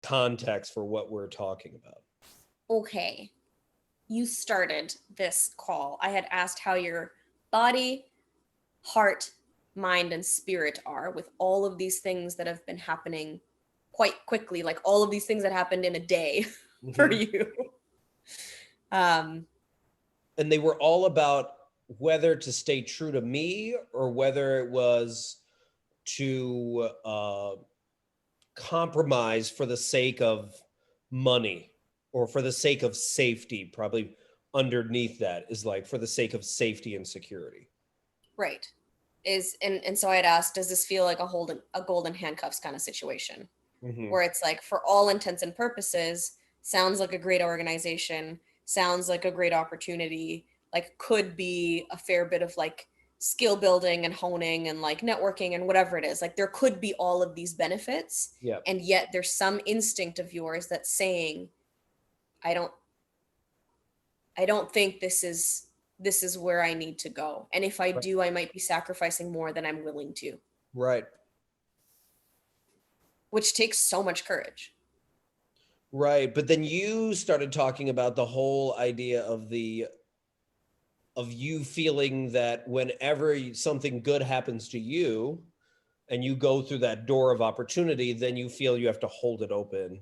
context for what we're talking about. Okay. You started this call. I had asked how your body, heart, mind, and spirit are with all of these things that have been happening quite quickly, like all of these things that happened in a day for you. And they were all about whether to stay true to me or whether it was to compromise for the sake of money or for the sake of safety. Probably underneath that is like for the sake of safety and security. Right. And so I had asked, does this feel like a golden handcuffs kind of situation? Where it's like, for all intents and purposes, sounds like a great organization, sounds like a great opportunity, like could be a fair bit of like skill building and honing and like networking and whatever it is. Like there could be all of these benefits. Yeah. And yet there's some instinct of yours that's saying, I don't think this is where I need to go. And if I do, I might be sacrificing more than I'm willing to. Right. Which takes so much courage. Right. But then you started talking about the whole idea of you feeling that whenever something good happens to you and you go through that door of opportunity, then you feel you have to hold it open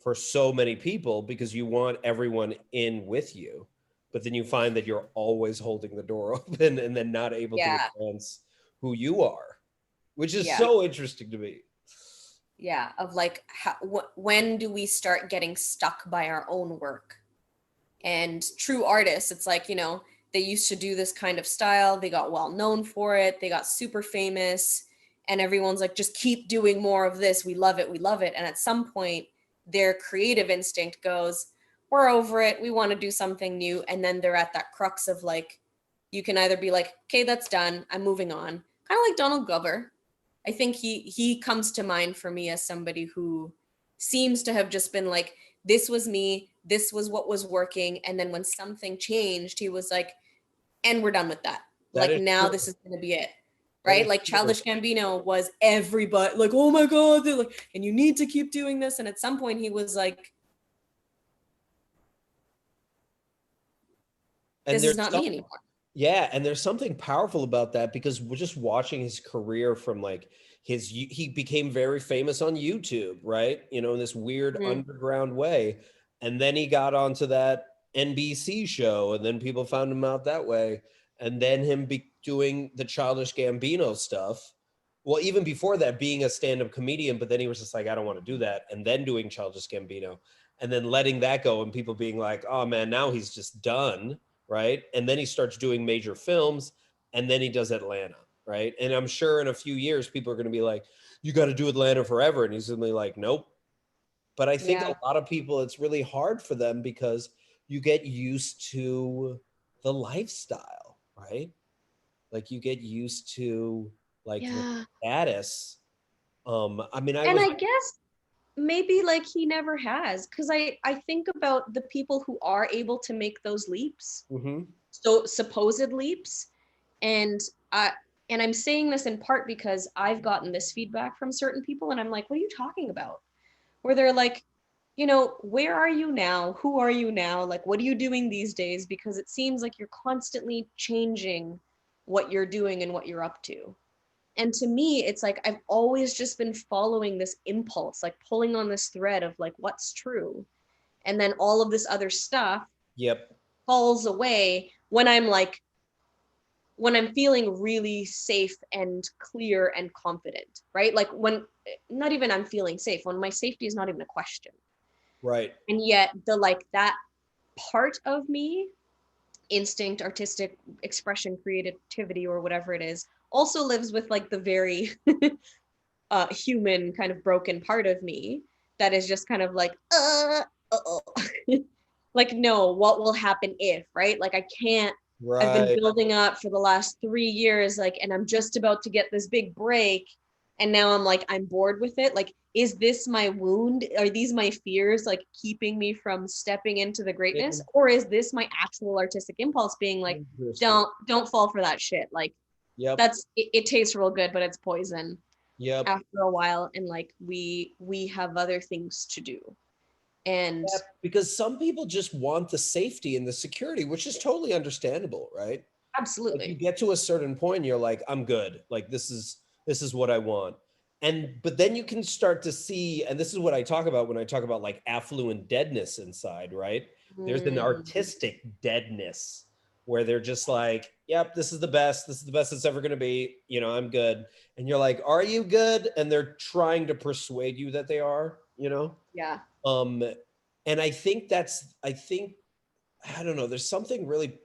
for so many people because you want everyone in with you. But then you find that you're always holding the door open and then not able to advance who you are, which is so interesting to me. Yeah, of like, when do we start getting stuck by our own work? And true artists, it's like, they used to do this kind of style. They got well known for it. They got super famous. And everyone's like, just keep doing more of this. We love it. We love it. And at some point, their creative instinct goes, we're over it. We want to do something new. And then they're at that crux of like, you can either be like, okay, that's done. I'm moving on. Kind of like Donald Glover. I think he comes to mind for me as somebody who seems to have just been like, this was me, this was what was working. And then when something changed, he was like, and we're done with that. Like now this is going to be it. Right? Like Childish Gambino was everybody like, oh my God, they're like, and you need to keep doing this. And at some point he was like, this is not me anymore. Yeah, and there's something powerful about that because we're just watching his career from like he became very famous on YouTube, right? In this weird underground way. And then he got onto that NBC show and then people found him out that way. And then him doing the Childish Gambino stuff. Well, even before that, being a stand-up comedian, but then he was just like, I don't want to do that. And then doing Childish Gambino and then letting that go and people being like, oh man, now he's just done. Right. And then he starts doing major films and then he does Atlanta. Right. And I'm sure in a few years, people are going to be like, you got to do Atlanta forever. And he's going to be like, nope. But I think a lot of people, it's really hard for them because you get used to the lifestyle, right? Like you get used to like the status. I guess maybe like he never has, because I think about the people who are able to make those leaps, so supposed leaps, and I'm saying this in part because I've gotten this feedback from certain people and I'm like, what are you talking about? Where they're like, where are you now? Who are you now? Like, what are you doing these days? Because it seems like you're constantly changing what you're doing and what you're up to. And to me, it's like I've always just been following this impulse, like pulling on this thread of like what's true. And then all of this other stuff falls away when I'm feeling really safe and clear and confident, right? Like when not even I'm feeling safe, when my safety is not even a question. Right. And yet that part of me, instinct, artistic expression, creativity, or whatever it is, also lives with like the very human kind of broken part of me that is just kind of like, like, no, what will happen if, right? Like I can't, I've been building up for the last 3 years, like, and I'm just about to get this big break. And now I'm like, I'm bored with it. Like, is this my wound? Are these my fears, like keeping me from stepping into the greatness? Or is this my actual artistic impulse being like, don't fall for that shit. Like, it tastes real good, but it's poison. Yep. after a while, and like we have other things to do. And Yep. Because some people just want the safety and the security, which is totally understandable, right? Like you absolutely. get to a certain point, you're like, I'm good. Like this is what I want. And but then you can start to see, and this is what I talk about when I talk about like affluent deadness inside, right? There's an Mhm. artistic deadness where they're just like, yep, this is the best. This is the best it's ever going to be. I'm good. And you're like, are you good? And they're trying to persuade you that they are. Yeah. Um, and I think, I don't know, there's something really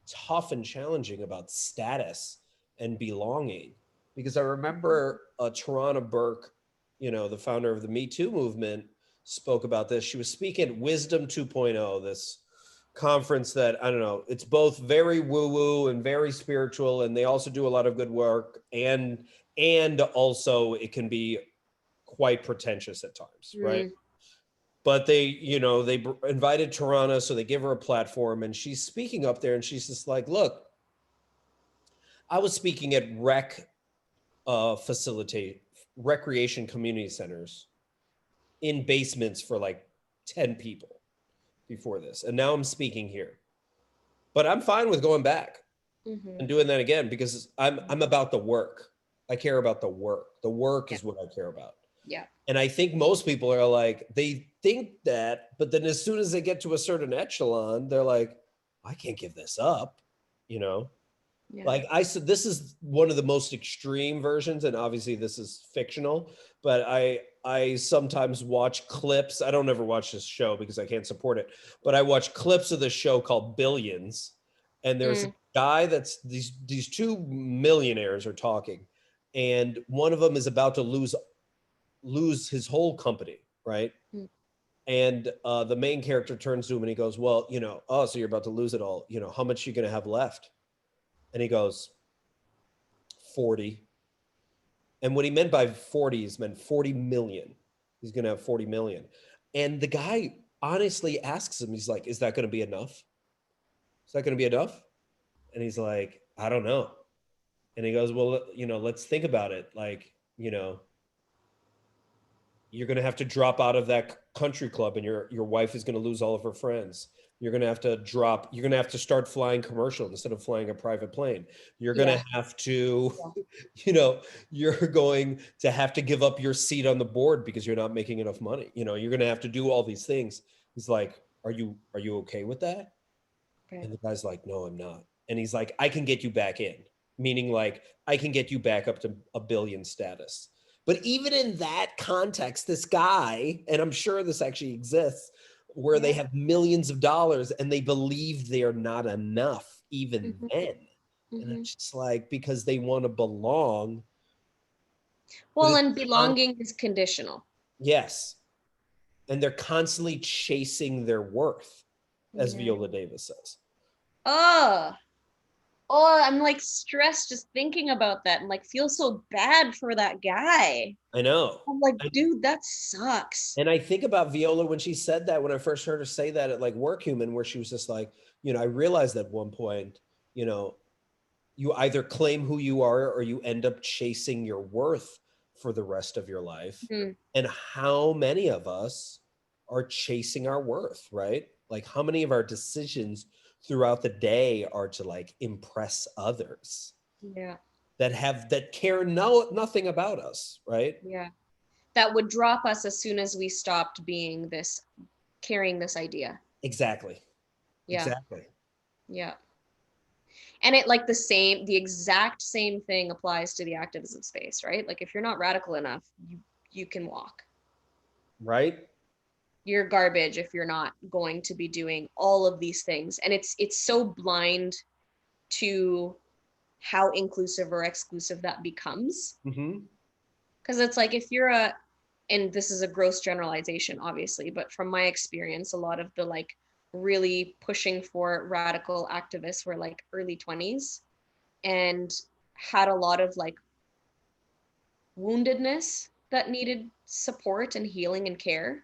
tough and challenging about status and belonging. Because I remember Tarana Burke, the founder of the Me Too movement, spoke about this. She was speaking at Wisdom 2.0, this conference that, I don't know, it's both very woo-woo and very spiritual, and they also do a lot of good work, and also it can be quite pretentious at times, right? Mm, But they invited Tarana, so they give her a platform, and she's speaking up there, and she's just like, look, I was speaking at facilitate recreation community centers in basements for like 10 people before this. And now I'm speaking here. But I'm fine with going back mhm. and doing that again because I'm about the work. I care about the work. The work Yeah. is what I care about. Yeah. And I think most people are like, they think that, but then as soon as they get to a certain echelon, they're like, I can't give this up, you know? Yeah. Like I said, this is one of the most extreme versions, and obviously this is fictional. But I sometimes watch clips. I don't ever watch this show because I can't support it. But I watch clips of the show called Billions, and there's a Mm, guy that's these two millionaires are talking, and one of them is about to lose his whole company, right? mm. And the main character turns to him and he goes, "Well, oh, so you're about to lose it all. How much are you going to have left?" And he goes, 40. And what he meant by 40 is meant 40 million. He's going to have 40 million. And the guy honestly asks him, he's like, is that going to be enough? Is that going to be enough? And he's like, I don't know. And he goes, well, let's think about it. Like, you're going to have to drop out of that country club and your wife is going to lose all of her friends. You're going to have to start flying commercial instead of flying a private plane. You're going Yeah. to have to Yeah. you're going to have to give up your seat on the board because you're not making enough money. You're going to have to do all these things. He's like, are you okay with that? Right. And the guy's like, no, I'm not. And he's like, I can get you back in, meaning like I can get you back up to a billion status. But even in that context, this guy, and I'm sure this actually exists, where they Yeah. have millions of dollars and they believe they are not enough even Mhm. then. And Mhm. it's just like because they want to belong, but Well, it's and con- belonging is conditional. yes, and they're constantly chasing their worth, as Yeah. Viola Davis says. Oh, oh, I'm like stressed just thinking about that and like feel so bad for that guy. I know. I'm like, dude, that sucks. And I think about Viola when she said that, when I first heard her say that at like Work Human, where she was just like, I realized at one point, you know, you either claim who you are or you end up chasing your worth for the rest of your life. Mm, And how many of us are chasing our worth, right? Like how many of our decisions throughout the day are to like impress others yeah, that care nothing about us, right? yeah. That would drop us as soon as we stopped being this, carrying this idea. Exactly. Yeah, Exactly. yeah. And it like the exact same thing applies to the activism space, right? Like if you're not radical enough, you can walk. Right? You're garbage if you're not going to be doing all of these things. And it's so blind to how inclusive or exclusive that becomes. Mm-hmm. Because it's like if you're a, and this is a gross generalization, obviously, but from my experience, a lot of the like really pushing for radical activists were like early 20s and had a lot of like woundedness that needed support and healing and care.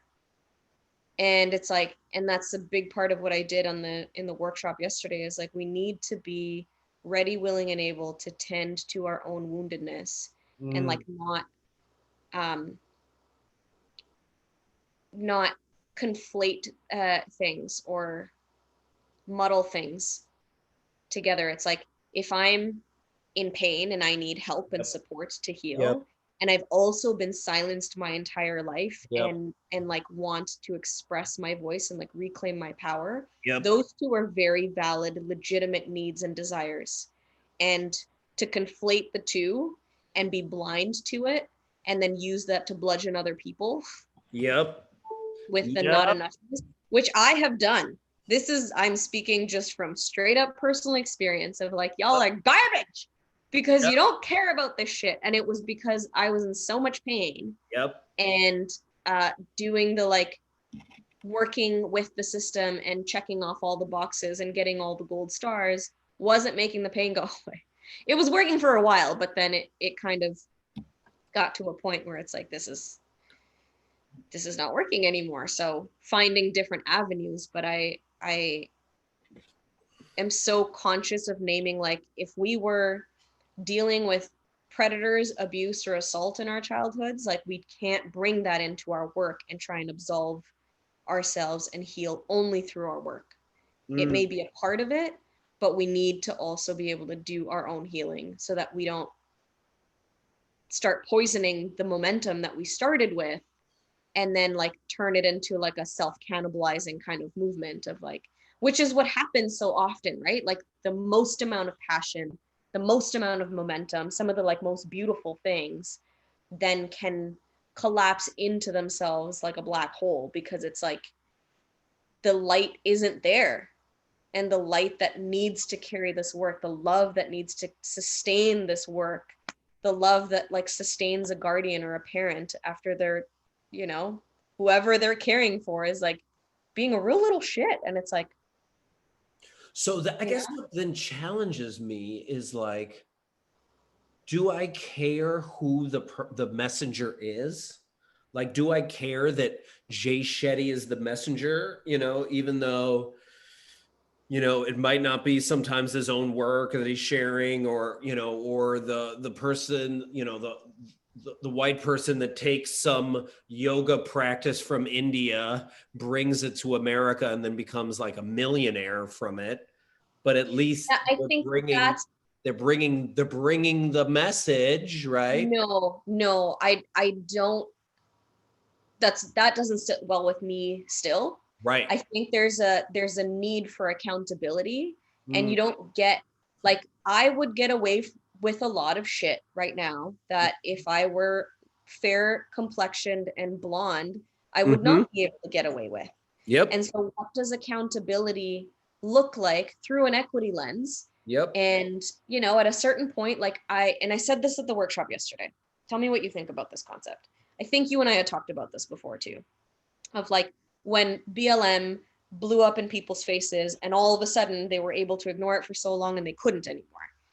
And it's like, and that's a big part of what I did on the in the workshop yesterday is like we need to be ready, willing, and able to tend to our own woundedness and like Mm, not um, not conflate things or muddle things together. It's like if I'm in pain and I need help and Yep. support to Yep. heal, and I've also been silenced my entire life Yep. and like want to express my voice and like reclaim my power, Yep. those two are very valid, legitimate needs and desires. And to conflate the two and be blind to it and then use that to bludgeon other people Yep. with the not Yep. enoughness, which I have done. This is, I'm speaking just from straight up personal experience of like, y'all are garbage because Yep. you don't care about this shit. And it was because I was in so much pain Yep. and doing the like working with the system and checking off all the boxes and getting all the gold stars wasn't making the pain go away. It was working for a while, but then it kind of got to a point where it's like, this is not working anymore. So finding different avenues, but I am so conscious of naming, like, if we were dealing with predators, abuse, or assault in our childhoods, like, we can't bring that into our work and try and absolve ourselves and heal only through our work. It Mm. may be a part of it, but we need to also be able to do our own healing so that we don't start poisoning the momentum that we started with and then like turn it into like a self-cannibalizing kind of movement of like, which is what happens so often, right? Like the most amount of passion, the most amount of momentum, some of the like most beautiful things then can collapse into themselves like a black hole because it's like the light isn't there, and the light that needs to carry this work, the love that needs to sustain this work, the love that like sustains a guardian or a parent after they're, you know, whoever they're caring for is like being a real little shit. And it's like, So I you guess know, what then challenges me is like, do I care who the messenger is? Like, do I care that Jay Shetty is the messenger? Even though it might not be sometimes his own work that he's sharing, or or the person, the white person that takes some yoga practice from India, brings it to America, and then becomes like a millionaire from it. But at least I they're think bringing that's the message, right? no, I don't, that doesn't sit well with me still. Right. I think there's a need for accountability, and Mm, you don't get, like, I would get away with a lot of shit right now that if I were fair complexioned and blonde, I would mm-hmm. not be able to get away with. Yep. And so what does accountability look like through an equity lens? Yep. And at a certain point, like I said this at the workshop yesterday. Tell me what you think about this concept. I think you and I had talked about this before too, of like when BLM blew up in people's faces and all of a sudden they were able to ignore it for so long and they couldn't anymore.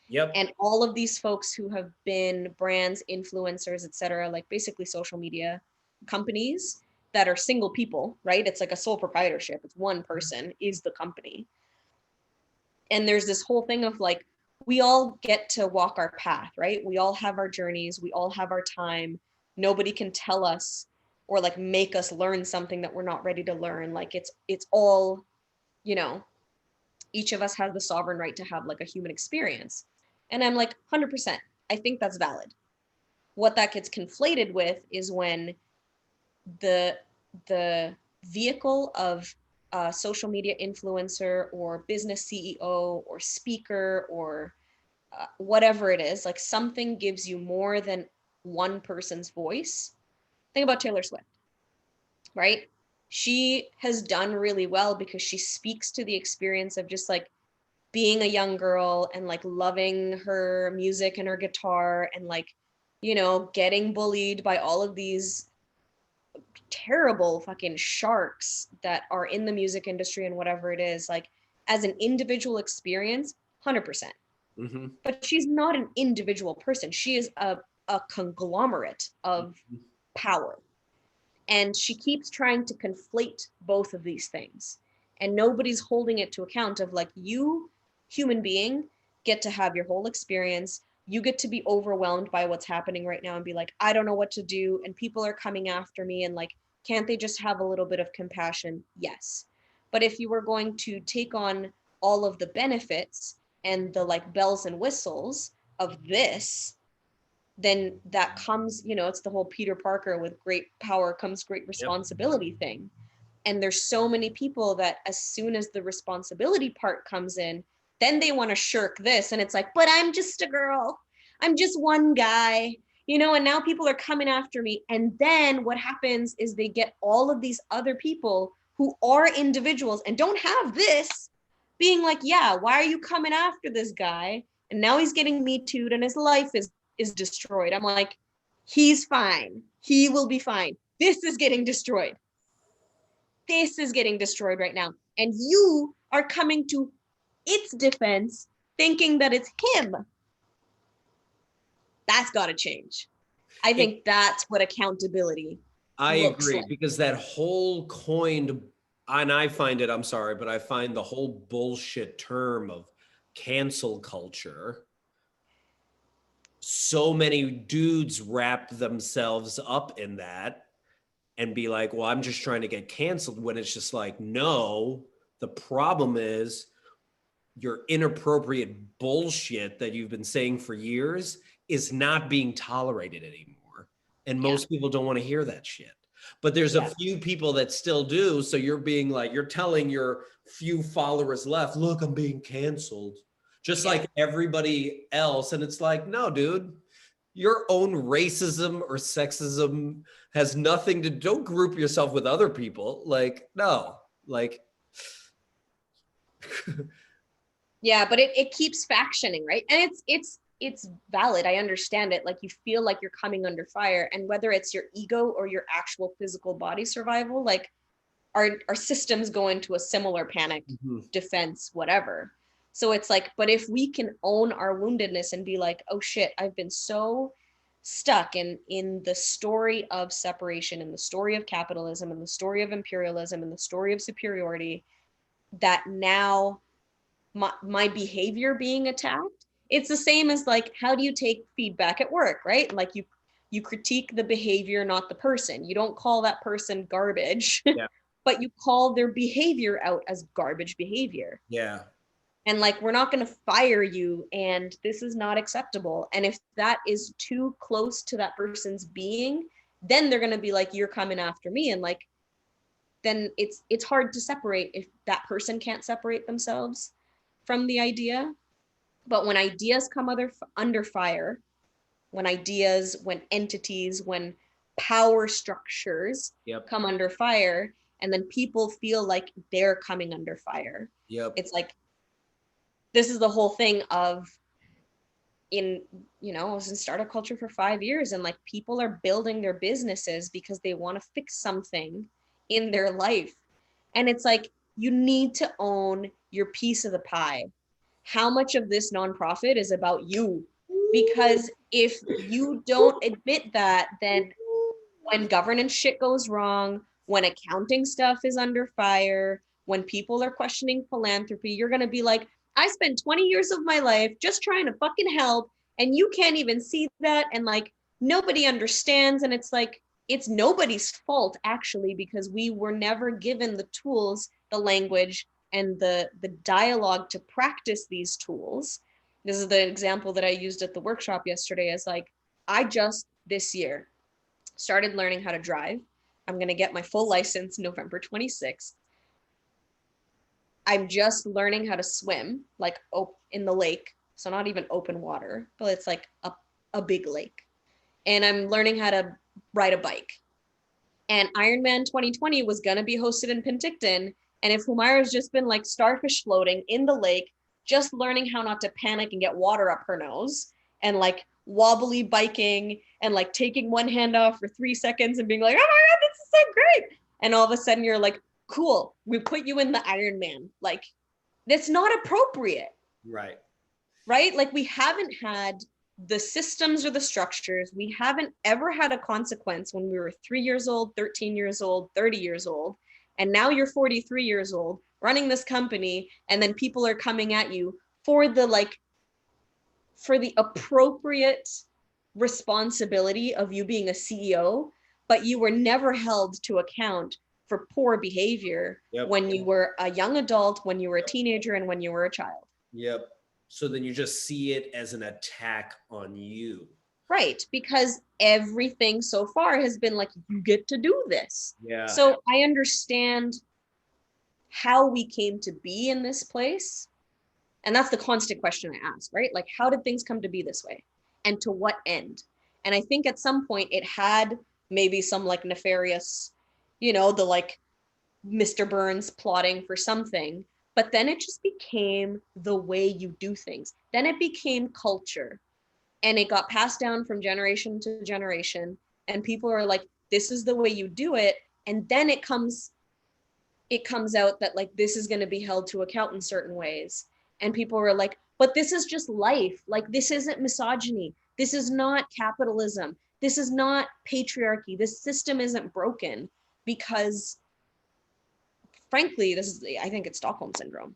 Yep. And all of these folks who have been brands, influencers, etc., like basically social media companies that are single people, right? It's like a sole proprietorship. It's one person is the company. And there's this whole thing of like, we all get to walk our path, right? We all have our journeys, we all have our time. Nobody can tell us or like make us learn something that we're not ready to learn. Like it's all, you know, each of us has the sovereign right to have like a human experience. And I'm like 100%. I think that's valid. What that gets conflated with is when the the vehicle of a social media influencer or business CEO or speaker or whatever it is, like something gives you more than one person's voice. Think about Taylor Swift, right? She has done really well because she speaks to the experience of just like being a young girl and like loving her music and her guitar and like, getting bullied by all of these terrible fucking sharks that are in the music industry and whatever it is, like as an individual experience, 100%. Mm-hmm. But she's not an individual person. She is a conglomerate of power. And she keeps trying to conflate both of these things. And nobody's holding it to account of like, you, human being, get to have your whole experience. you get to be overwhelmed by what's happening right now and be like, I don't know what to do. And people are coming after me. And like, can't they just have a little bit of compassion? Yes. But if you were going to take on all of the benefits and the like bells and whistles of this, then that comes, it's the whole Peter Parker with great power comes great Yep. responsibility thing. And there's so many people that as soon as the responsibility part comes in, then they want to shirk this. And it's like, but I'm just a girl. I'm just one guy, and now people are coming after me. And then what happens is they get all of these other people who are individuals and don't have this being like, yeah, why are you coming after this guy? And now he's getting me too'd and his life is destroyed. I'm like, he's fine. He will be fine. This is getting destroyed. This is getting destroyed right now. And you are coming to its defense thinking that it's him. That's got to change. I think that's what accountability I looks agree like. because that whole coined, and I find it, I'm sorry, but I find the whole bullshit term of cancel culture, so many dudes wrap themselves up in that and be like, well, I'm just trying to get canceled, when it's just like, no, the problem is your inappropriate bullshit that you've been saying for years is not being tolerated anymore. And Yeah. most people don't want to hear that shit. But there's a few people that still do. So you're being like, you're telling your few followers left, look, I'm being canceled, just like everybody else. And it's like, no, dude, your own racism or sexism has nothing to, don't group yourself with other people. Like, no, like, Yeah, but it keeps factioning, right? And it's valid. I understand it. Like you feel like you're coming under fire, and whether it's your ego or your actual physical body survival, like our systems go into a similar panic, defense, whatever. So it's like, but if we can own our woundedness and be like, oh shit, I've been so stuck in the story of separation, in the story of capitalism, in the story of imperialism, in the story of superiority, that now my behavior being attacked. It's the same as like, how do you take feedback at work, right? Like you critique the behavior, not the person. You don't call that person garbage, yeah, but you call their behavior out as garbage behavior. yeah, And like, we're not going to fire you, and this is not acceptable. And if that is too close to that person's being, then they're going to be like, you're coming after me. And like, then it's hard to separate if that person can't separate themselves from the idea. But when ideas come under fire, when entities, when power structures yep, come under fire, and then people feel like they're coming under fire, yep, it's like, this is the whole thing of, I was in startup culture for 5 years, and like people are building their businesses because they want to fix something in their life. And it's like, you need to own your piece of the pie. How much of this nonprofit is about you? Because if you don't admit that, then when governance shit goes wrong, when accounting stuff is under fire, when people are questioning philanthropy, you're going to be like, I spent 20 years of my life just trying to fucking help, and you can't even see that. And like, nobody understands. And it's like, it's nobody's fault actually, because we were never given the tools, the language, and the dialogue to practice these tools. This is the example that I used at the workshop yesterday, as like, I just this year started learning how to drive. I'm going to get my full license November 26th. I'm just learning how to swim, like in the lake. So not even open water, but it's like a big lake. And I'm learning how to ride a bike. And Ironman 2020 was going to be hosted in Penticton. And if Humaira's just been like starfish floating in the lake, just learning how not to panic and get water up her nose, and like wobbly biking and like taking one hand off for 3 seconds and being like, oh my God, this is so great. And all of a sudden you're like, cool, we put you in the Ironman. Like, that's not appropriate. right. Right? Like, we haven't had the systems or the structures. We haven't ever had a consequence when we were 3 years old, 13 years old, 30 years old. And now you're 43 years old running this company, and then people are coming at you for the like for the appropriate responsibility of you being a CEO, but you were never held to account for poor behavior Yep. when you were a young adult, when you were a teenager, and when you were a child. Yep. So then you just see it as an attack on you. Right, because everything so far has been like, you get to do this. Yeah. So I understand how we came to be in this place. And that's the constant question I ask, right? Like, how did things come to be this way? And to what end? And I think at some point it had maybe some like nefarious, the like Mr. Burns plotting for something, but then it just became the way you do things. Then it became culture, and it got passed down from generation to generation, and people are like, this is the way you do it. And then it comes out that like this is going to be held to account in certain ways, and people were like, but this is just life, like this isn't misogyny, this is not capitalism, this is not patriarchy, this system isn't broken. Because frankly, this is, I think it's Stockholm syndrome,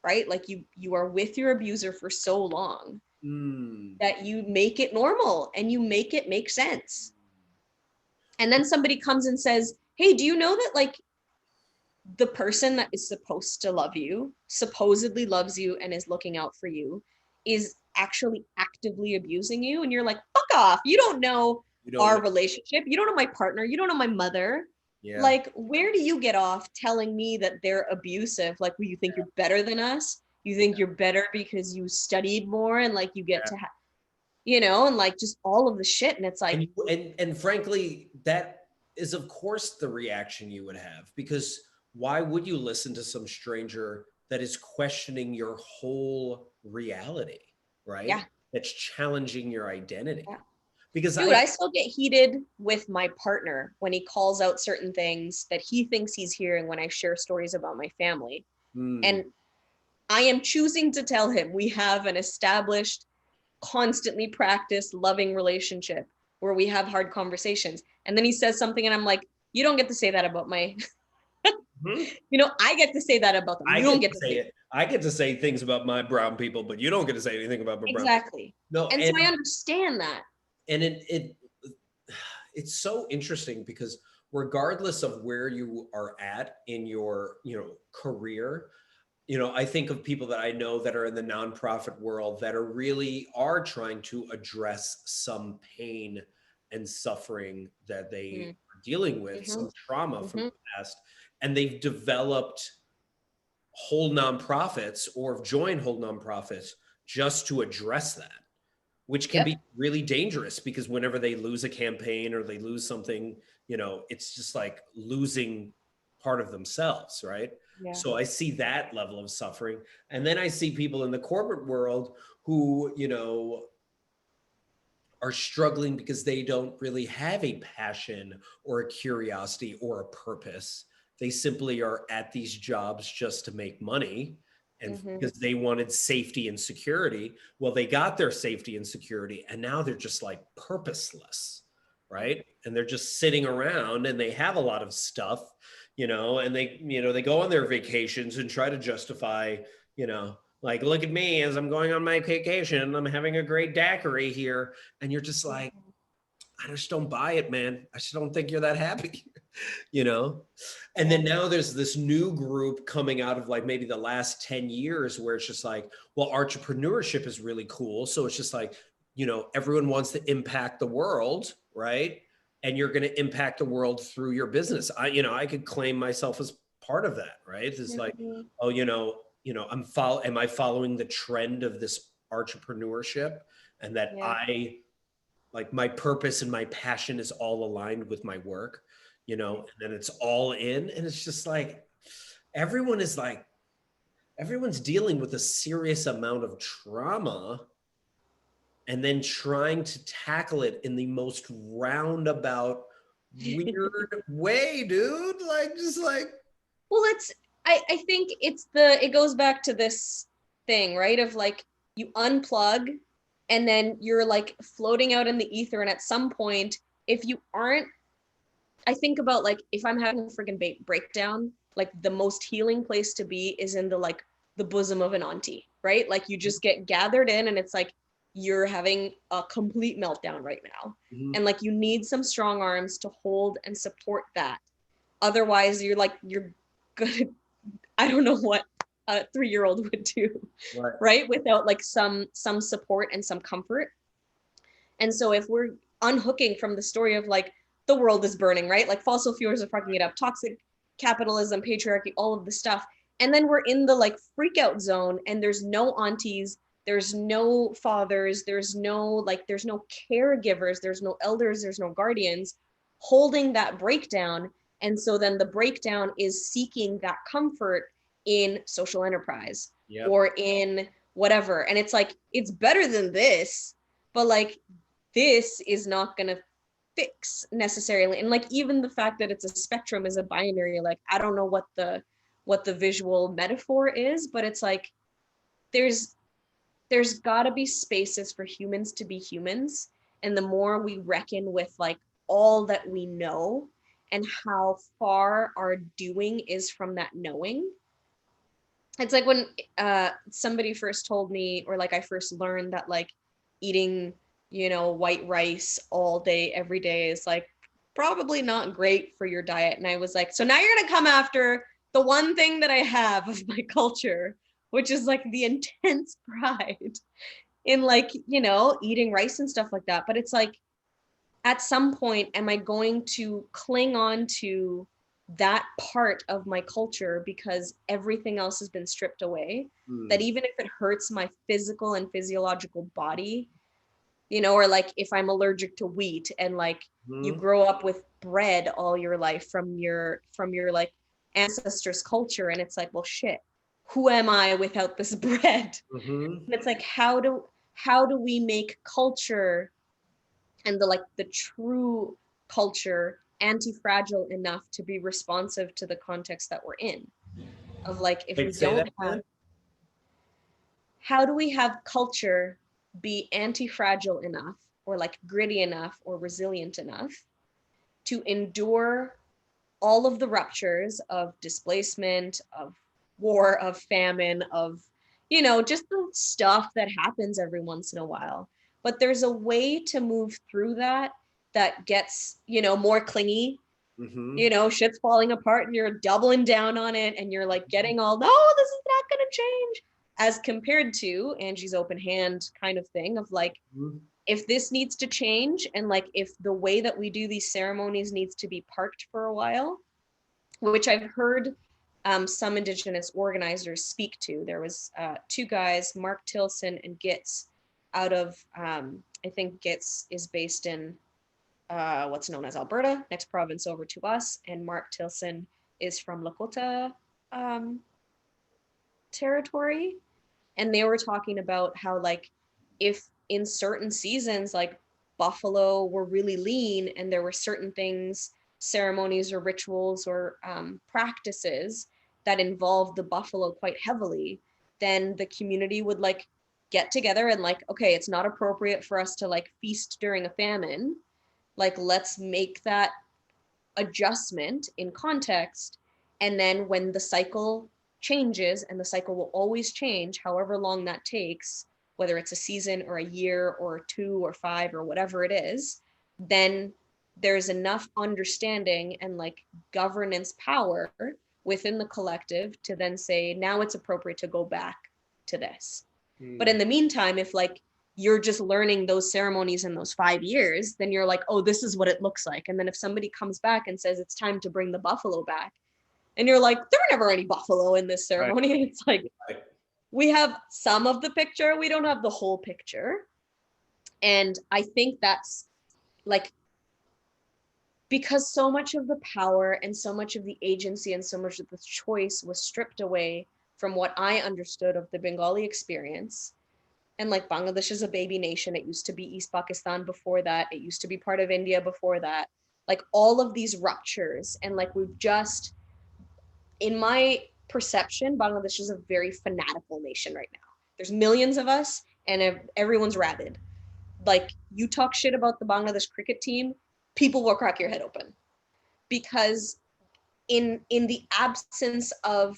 right? Like you are with your abuser for so long that you make it normal and you make it make sense. And then somebody comes and says, hey, do you know that like the person that is supposed to love you, supposedly loves you and is looking out for you, is actually actively abusing you? And you're like, fuck off. You don't know You don't our know. relationship. You don't know my partner. You don't know my mother. Yeah. Like, where do you get off telling me that they're abusive? Like, well, you think you're better than us? You think you're better because you studied more and like you get to and like just all of the shit. And it's like, and frankly, that is of course the reaction you would have, because why would you listen to some stranger that is questioning your whole reality, right? yeah, That's challenging your identity. yeah. Because Dude, I still get heated with my partner when he calls out certain things that he thinks he's hearing when I share stories about my family. mm, And I am choosing to tell him we have an established, constantly practiced, loving relationship where we have hard conversations. And then he says something and I'm like, you don't get to say that about my, mhm. I get to say that about them. I You get don't to get to say say it. I get to say things about my brown people, but you don't get to say anything about my brown. exactly. No, And so I understand that. and it's so interesting because regardless of where you are at in your career, I think of people that I know that are in the nonprofit world that are trying to address some pain and suffering that they are dealing with, Mm-hmm. some trauma from Mm-hmm. the past, and they've developed whole nonprofits or have joined whole nonprofits just to address that, which can Yep. be really dangerous because whenever they lose a campaign or they lose something, it's just like losing part of themselves, right? Yeah. So I see that level of suffering. And then I see people in the corporate world who, are struggling because they don't really have a passion or a curiosity or a purpose. They simply are at these jobs just to make money and Mm-hmm. because they wanted safety and security. Well, they got their safety and security and now they're just like purposeless, right? And they're just sitting around and they have a lot of stuff, and they go on their vacations and try to justify, like, look at me as I'm going on my vacation. I'm having a great daiquiri here. And you're just like, I just don't buy it, man. I just don't think you're that happy, you know? And then now there's this new group coming out of like maybe the last 10 years where it's just like, well, entrepreneurship is really cool. So it's just like, everyone wants to impact the world, right? And you're going to impact the world through your business. I could claim myself as part of that, right? It's like, Mm-hmm. oh, am I following the trend of this entrepreneurship and that Yeah. I like my purpose and my passion is all aligned with my work, and then it's all in. And it's just like, everyone is like, everyone's dealing with a serious amount of trauma and then trying to tackle it in the most roundabout, weird way, dude. Like, just like, Well, I think it goes back to this thing, right? Of like you unplug and then you're like floating out in the ether. And at some point, if you aren't, I think about like if I'm having a freaking breakdown, like the most healing place to be is in the bosom of an auntie, right? Like you just get gathered in and it's like you're having a complete meltdown right now. Mhm. And like you need some strong arms to hold and support that. Otherwise, you're gonna, I don't know what a 3-year-old would do, Right. right? Without like some support and some comfort. And so if we're unhooking from the story of like the world is burning, right? Like fossil fuels are fucking it up, toxic capitalism, patriarchy, all of the stuff. And then we're in the like freak out zone and there's no aunties, there's no fathers, there's no caregivers, there's no elders, there's no guardians holding that breakdown. And so then the breakdown is seeking that comfort in social enterprise Yep. or in whatever. And it's like, it's better than this, but like this is not going to fix necessarily. And like even the fact that it's a spectrum is a binary, like I don't know what the visual metaphor is, but it's like there's got to be spaces for humans to be humans. And the more we reckon with like all that we know and how far our doing is from that knowing. It's like when somebody first told me, or like I first learned that like eating, white rice all day, every day is like probably not great for your diet. And I was like, so now you're going to come after the one thing that I have of my culture, which is like the intense pride in like, eating rice and stuff like that. But it's like, at some point, am I going to cling on to that part of my culture because everything else has been stripped away? That even if it hurts my physical and physiological body, or like if I'm allergic to wheat and like you grow up with bread all your life from your like ancestors' culture, and it's like, well, shit, who am I without this bread? And it's like, how do we make culture and the true culture anti-fragile enough to be responsive to the context that we're in? Of like, if we Wait, say that don't have, again. how do we have culture be anti-fragile enough or like gritty enough or resilient enough to endure all of the ruptures of displacement, of war, of famine, of just the stuff that happens every once in a while? But there's a way to move through that gets more clingy. Shit's falling apart and you're doubling down on it and you're like getting all, no, this is not going to change, as compared to Angie's open hand kind of thing of like, if this needs to change and like if the way that we do these ceremonies needs to be parked for a while, which I've heard some Indigenous organizers speak to. There was 2 guys, Mark Tilson and Gitz, out of, I think Gitz is based in what's known as Alberta, next province over to us, and Mark Tilson is from Lakota territory. And they were talking about how like if in certain seasons like buffalo were really lean and there were certain things, ceremonies or rituals or practices that involved the buffalo quite heavily, then the community would like get together and like, okay, it's not appropriate for us to like feast during a famine, like let's make that adjustment in context. And then when the cycle changes, and the cycle will always change however long that takes, whether it's a season or a year or 2 or 5 or whatever it is, then there's enough understanding and like governance power within the collective to then say, now it's appropriate to go back to this. But in the meantime, if like you're just learning those ceremonies in those 5 years, then you're like, oh, this is what it looks like. And then if somebody comes back and says it's time to bring the buffalo back, and you're like, there were never any buffalo in this ceremony. Right. It's like, right. We have some of the picture, we don't have the whole picture. And I think that's like, because so much of the power and so much of the agency and so much of the choice was stripped away from what I understood of the Bengali experience. And like Bangladesh is a baby nation. It used to be East Pakistan before that. It used to be part of India before that. Like all of these ruptures. And like we've just, in my perception, Bangladesh is a very fanatical nation right now. There's millions of us and everyone's rabid. Like you talk shit about the Bangladesh cricket team, people will crack your head open. Because in the absence of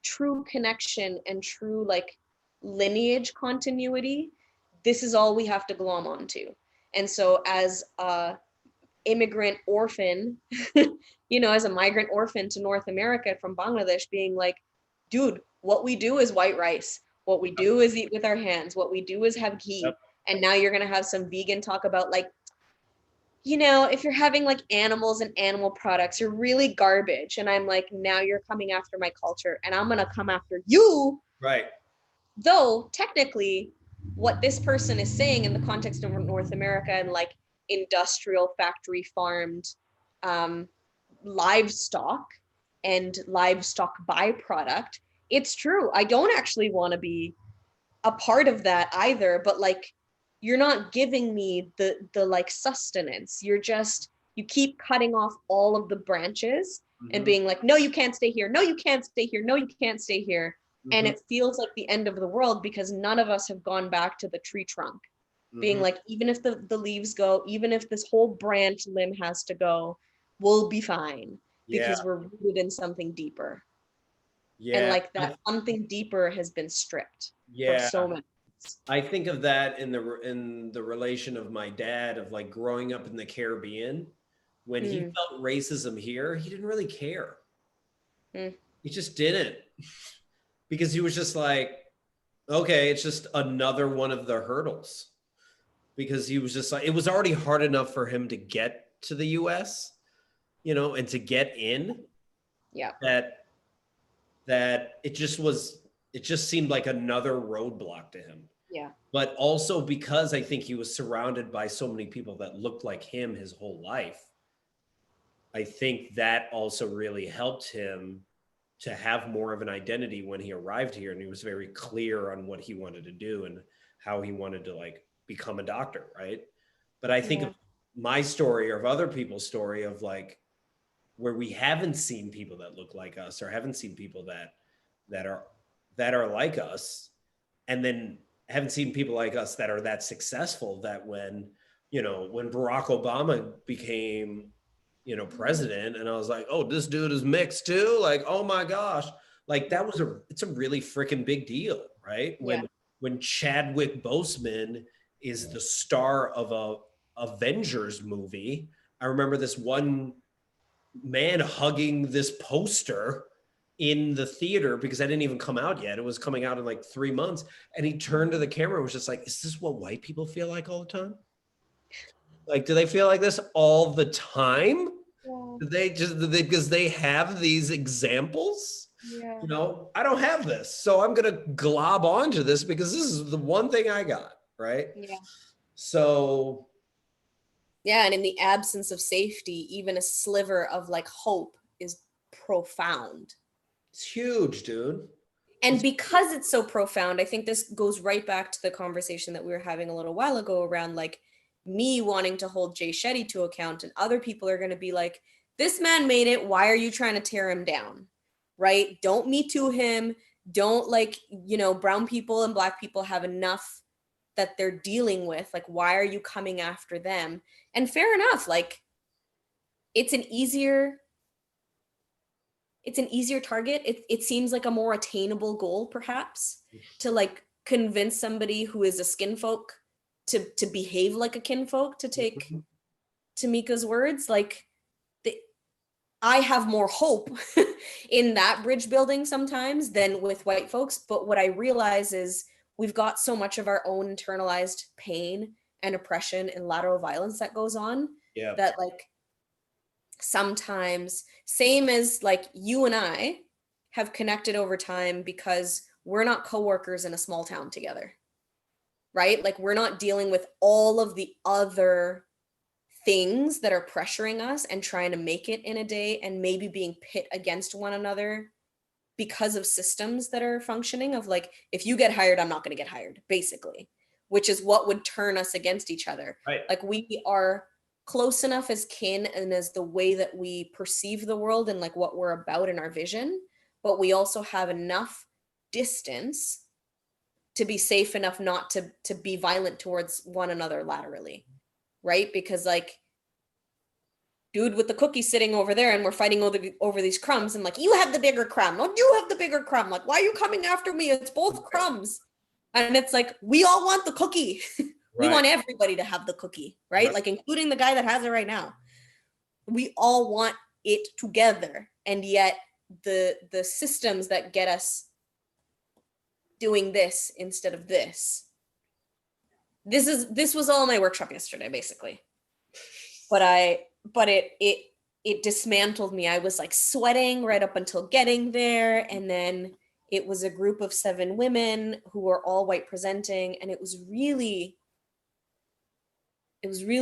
true connection and true like lineage continuity, this is all we have to glom onto. And so as a immigrant orphan, as a migrant orphan to North America from Bangladesh, being like, dude, what we do is white rice. What we do is eat with our hands. What we do is have ghee. Yep. And now you're going to have some vegan talk about like, if you're having like animals and animal products, you're really garbage. And I'm like, now you're coming after my culture and I'm going to come after you. Right. Though technically what this person is saying in the context of North America and like industrial factory farmed livestock and livestock byproduct, it's true. I don't actually want to be a part of that either, but like you're not giving me the like sustenance. You keep cutting off all of the branches and being like, no, you can't stay here. No, you can't stay here. No, you can't stay here. And it feels like the end of the world because none of us have gone back to the tree trunk, being like, even if the leaves go, even if this whole branch limb has to go, we'll be fine because we're rooted in something deeper. And like that something deeper has been stripped from so many. I think of that in the relation of my dad, of like growing up in the Caribbean. When he felt racism here, he didn't really care. He just didn't. Because he was just like, okay, it's just another one of the hurdles. Because he was just like, it was already hard enough for him to get to the US, and to get in. Yeah. That it just seemed like another roadblock to him. Yeah. But also because I think he was surrounded by so many people that looked like him his whole life, I think that also really helped him to have more of an identity when he arrived here, and he was very clear on what he wanted to do and how he wanted to like become a doctor, right? But I think of my story or of other people's story of like where we haven't seen people that look like us or haven't seen people that are like us, and then haven't seen people like us that are that successful, that when Barack Obama became president, and I was like, oh, this dude is mixed too. Like, oh my gosh. Like it's a really freaking big deal, right? When Chadwick Boseman is the star of a Avengers movie. I remember this one man hugging this poster in the theater because I didn't even come out yet. It was coming out in like 3 months. And he turned to the camera and was just like, is this what white people feel like all the time? Like, do they feel like this all the time? Yeah. Because they have these examples? Yeah. I don't have this. So I'm going to glob onto this because this is the one thing I got, right? Yeah. So. Yeah. And in the absence of safety, even a sliver of like hope is profound. It's huge, dude. And because it's so profound, I think this goes right back to the conversation that we were having a little while ago around like me wanting to hold Jay Shetty to account, and other people are going to be like, this man made it. Why are you trying to tear him down? Right? Don't Me Too him. Don't brown people and black people have enough that they're dealing with. Like, why are you coming after them? And fair enough. Like, it's an easier target. It seems like a more attainable goal, perhaps, to like convince somebody who is a skin folk to behave like a kinfolk, to take Tamika's words. Like, I have more hope in that bridge building sometimes than with white folks. But what I realize is we've got so much of our own internalized pain and oppression and lateral violence that goes on that like sometimes, same as like you and I have connected over time because we're not coworkers in a small town together, right? Like, we're not dealing with all of the other things that are pressuring us and trying to make it in a day, and maybe being pit against one another because of systems that are functioning of like, if you get hired, I'm not going to get hired, basically, which is what would turn us against each other. Right. Like, we are close enough as kin and as the way that we perceive the world and like what we're about in our vision, but we also have enough distance to be safe enough not to be violent towards one another laterally, right? Because like, dude with the cookie sitting over there and we're fighting over these crumbs, and like, you have the bigger crumb. No, you have the bigger crumb. Like, why are you coming after me? It's both crumbs. And it's like, we all want the cookie. We Right. want everybody to have the cookie, right? Right. Like, including the guy that has it right now. We all want it together. And yet the systems that get us doing this instead of this. This was all my workshop yesterday, basically. But it dismantled me. I was like sweating right up until getting there, and then it was a group of 7 women who were all white presenting, and it was really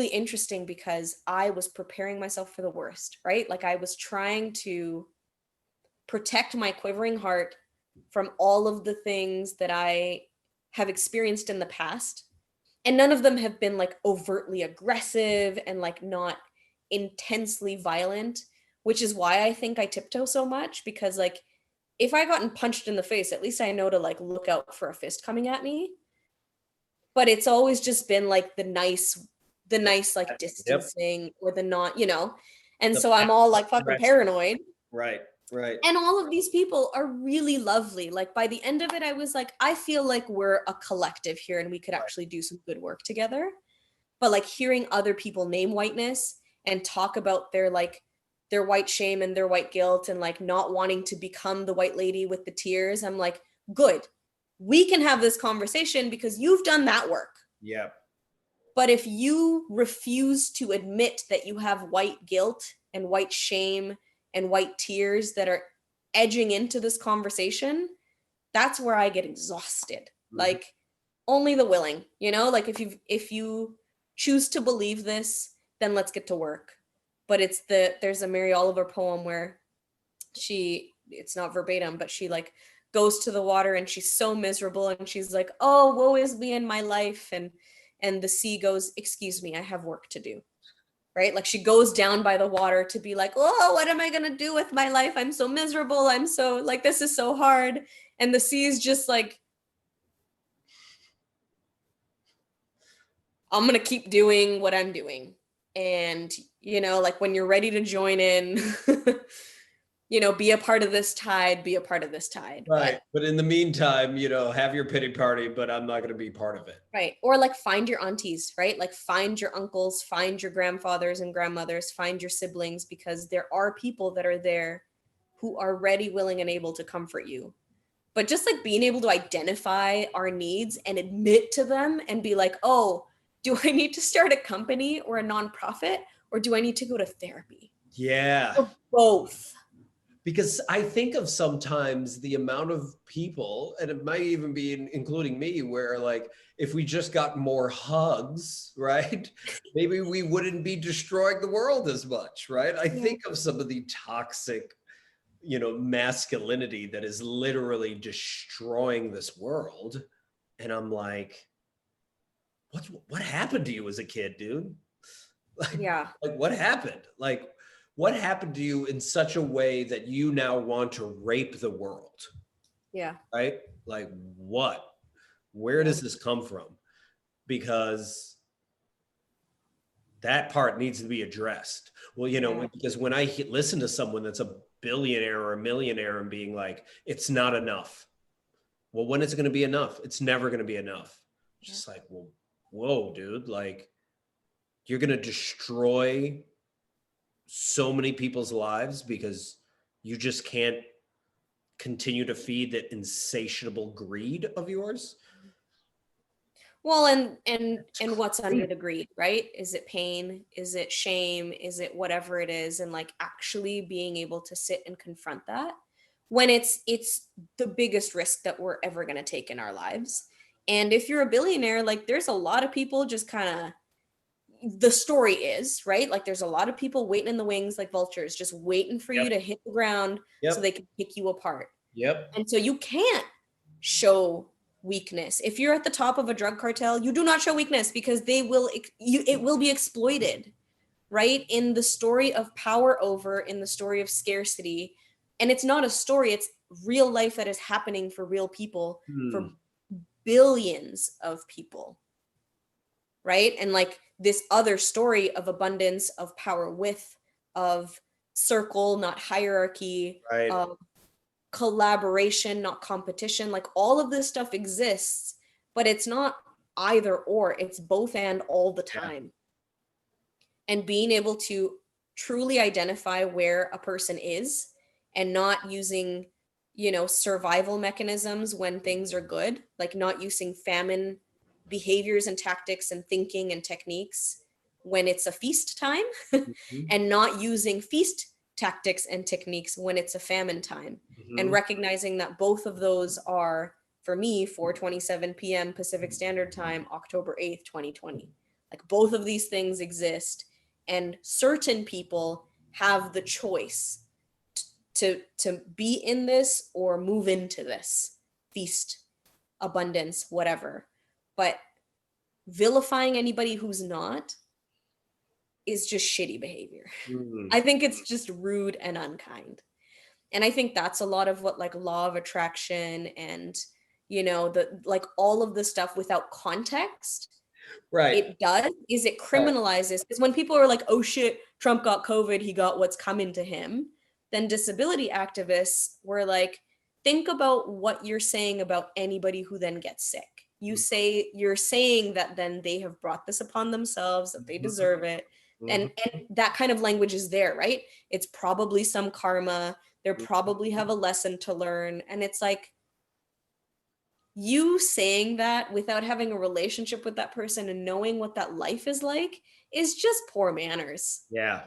interesting because I was preparing myself for the worst, right? Like, I was trying to protect my quivering heart from all of the things that I have experienced in the past. And none of them have been like overtly aggressive and like not intensely violent, which is why I think I tiptoe so much, because like if I gotten punched in the face, at least I know to like look out for a fist coming at me. But it's always just been like the nice like Yep. distancing or the not, you know. And The so I'm all like fucking aggression. paranoid. Right. Right. And all of these people are really lovely. Like by the end of it, I was like, I feel like we're a collective here and we could actually do some good work together. But like hearing other people name whiteness and talk about their like their white shame and their white guilt and like not wanting to become the white lady with the tears, I'm like, good. We can have this conversation because you've done that work. Yeah. But if you refuse to admit that you have white guilt and white shame and white tears that are edging into this conversation, that's where I get exhausted. Mhm. Like only the willing, you know, like if you choose to believe this, then let's get to work. But there's a Mary Oliver poem where it's not verbatim, but she like goes to the water and she's so miserable and she's like, oh, woe is me in my life. And the sea goes, excuse me, I have work to do. Right? Like she goes down by the water to be like, oh, what am I going to do with my life? I'm so miserable. I'm so like, this is so hard. And the sea is just like, I'm going to keep doing what I'm doing. And, you know, like when you're ready to join in, you know, be a part of this tide, be a part of this tide. Right. But in the meantime, have your pity party, but I'm not going to be part of it. Right. Or like find your aunties, right? Like find your uncles, find your grandfathers and grandmothers, find your siblings, because there are people that are there who are ready, willing, and able to comfort you. But just like being able to identify our needs and admit to them and be like, oh, do I need to start a company or a nonprofit, or do I need to go to therapy? Yeah. Or both. Because I think of sometimes the amount of people, and it might even be including me, where like if we just got more hugs, right? Maybe we wouldn't be destroying the world as much, right? I think of some of the toxic, masculinity that is literally destroying this world. And I'm like, what happened to you as a kid, dude? Like what happened? Like, what happened to you in such a way that you now want to rape the world? Yeah. Right? Like what? Where does this come from? Because that part needs to be addressed. Well, because when I listen to someone that's a billionaire or a millionaire and being like, it's not enough. Well, when is it going to be enough? It's never going to be enough. Just like, well, whoa, dude, like you're going to destroy so many people's lives because you just can't continue to feed that insatiable greed of yours. Well, and what's under the greed, right? Is it pain? Is it shame? Is it whatever it is? And like actually being able to sit and confront that when it's the biggest risk that we're ever going to take in our lives. And if you're a billionaire, like there's a lot of people just kind of, the story is, right? Like there's a lot of people waiting in the wings like vultures, just waiting for you to hit the ground so they can pick you apart. Yep. And so you can't show weakness. If you're at the top of a drug cartel, you do not show weakness because it will be exploited, right? In the story of power over, in the story of scarcity. And it's not a story, it's real life that is happening for real people, for billions of people. Right? And like this other story of abundance, of power width, of circle, not hierarchy, right. Of collaboration, not competition. Like all of this stuff exists, but it's not either or, it's both and all the Yeah. time. And being able to truly identify where a person is and not using, survival mechanisms when things are good, like not using famine behaviors and tactics and thinking and techniques when it's a feast time, Mhm. and not using feast tactics and techniques when it's a famine time, and Mhm. recognizing that both of those are, for me, 4:27 p.m. Pacific Standard Time, October 8th, 2020. Like both of these things exist, and certain people have the choice to be in this or move into this feast, abundance, whatever. But vilifying anybody who's not is just shitty behavior. Mm. I think it's just rude and unkind. And I think that's a lot of what like law of attraction and the like all of the stuff without context Right. it does is it Right. criminalizes, because when people are like, oh shit, Trump got COVID, he got what's coming to him, then disability activists were like, think about what you're saying about anybody who then gets sick. You're saying that then they have brought this upon themselves, that they Mhm. deserve it. Mhm. And that kind of language is there, right? It's probably some karma. They probably have a lesson to learn. And it's like, you saying that without having a relationship with that person and knowing what that life is like is just poor manners, Yeah.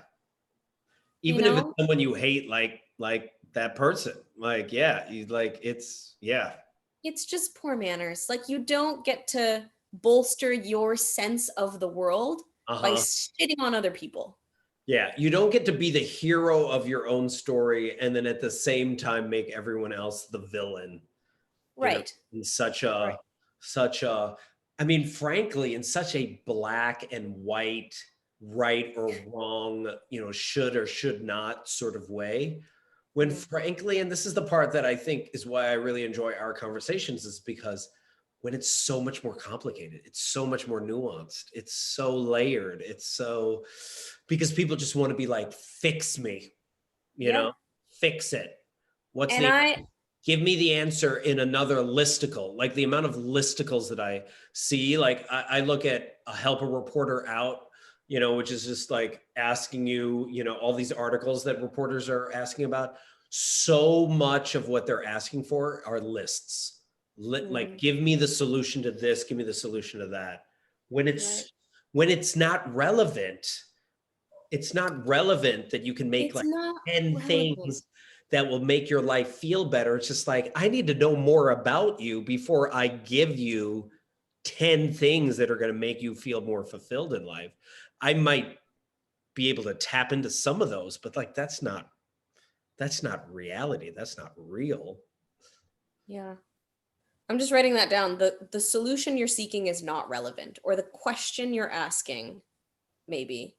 you Even if it's know? someone you hate, like that person, like, yeah, you like it's yeah. It's just poor manners. Like, you don't get to bolster your sense of the world by Uh-huh. shitting on other people. Yeah, you don't get to be the hero of your own story and then at the same time make everyone else the villain, you know, Right. in such Right. a such a I mean, frankly, in such a black and white, right or wrong, should or should not sort of way. When Mm. frankly, and this is the part that I think is why I really enjoy our conversations, is because when it's so much more complicated, it's so much more nuanced, it's so layered, it's so because people just want to be like, fix me, you Yeah. know, fix it. What's And the I, give me the answer in another listicle? Like the amount of listicles that I see, like I look at a help a reporter out, which is just like asking you, all these articles that reporters are asking about. So much of what they're asking for are lists. Like, mm, give me the solution to this, give me the solution to that. When right. it's when it's not relevant that you can make It's like not 10 relevant. things that will make your life feel better. It's just like, I need to know more about you before I give you 10 things that are going to make you feel more fulfilled in life. I might be able to tap into some of those, but like that's not reality. That's not real. Yeah. I'm just writing that down. The solution you're seeking is not relevant, or the question you're asking, maybe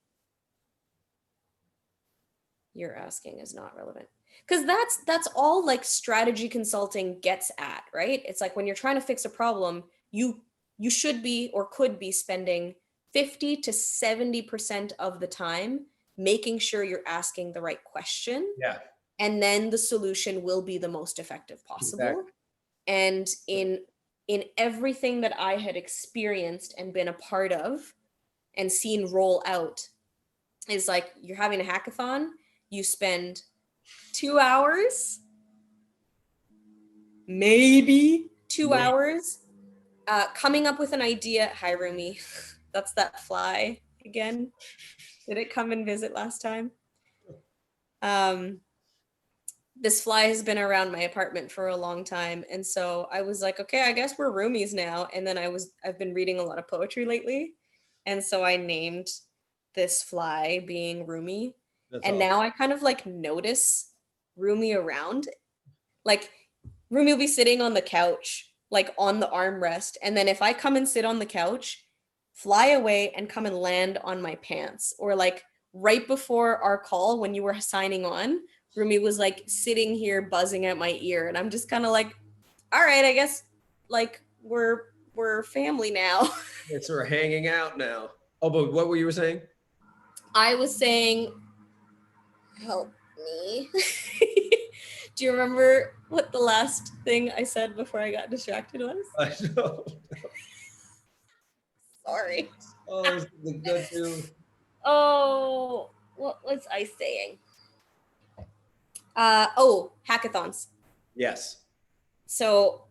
you're asking is not relevant. Because that's all like strategy consulting gets at, right? It's like when you're trying to fix a problem, you should be or could be spending 50 to 70% of the time making sure you're asking the right question, Yeah, and then the solution will be the most effective possible. exactly. And in everything that I had experienced and been a part of and seen roll out, is like, you're having a hackathon, you spend 2 hours, maybe two Maybe. hours, coming up with an idea. Hi, Rumi. That's that fly again. Did it come and visit last time? Um, this fly has been around my apartment for a long time, and so I was like, okay, I guess we're roomies now. And then I've been reading a lot of poetry lately, and so I named this fly being Rumi. That's And all. now I kind of like notice Rumi around. Like, Rumi will be sitting on the couch, like on the armrest, and then if I come and sit on the couch, fly away and come and land on my pants. Or like right before our call when you were signing on, Rumi was like sitting here buzzing at my ear, and I'm just kind of like, all right, I guess like we're family now. It's we're hanging out now. Oh, but what were you saying? I was saying, help me. Do you remember what the last thing I said before I got distracted was? I know. Sorry. Oh, this is good too. Oh, what was I saying? Hackathons. Yes. So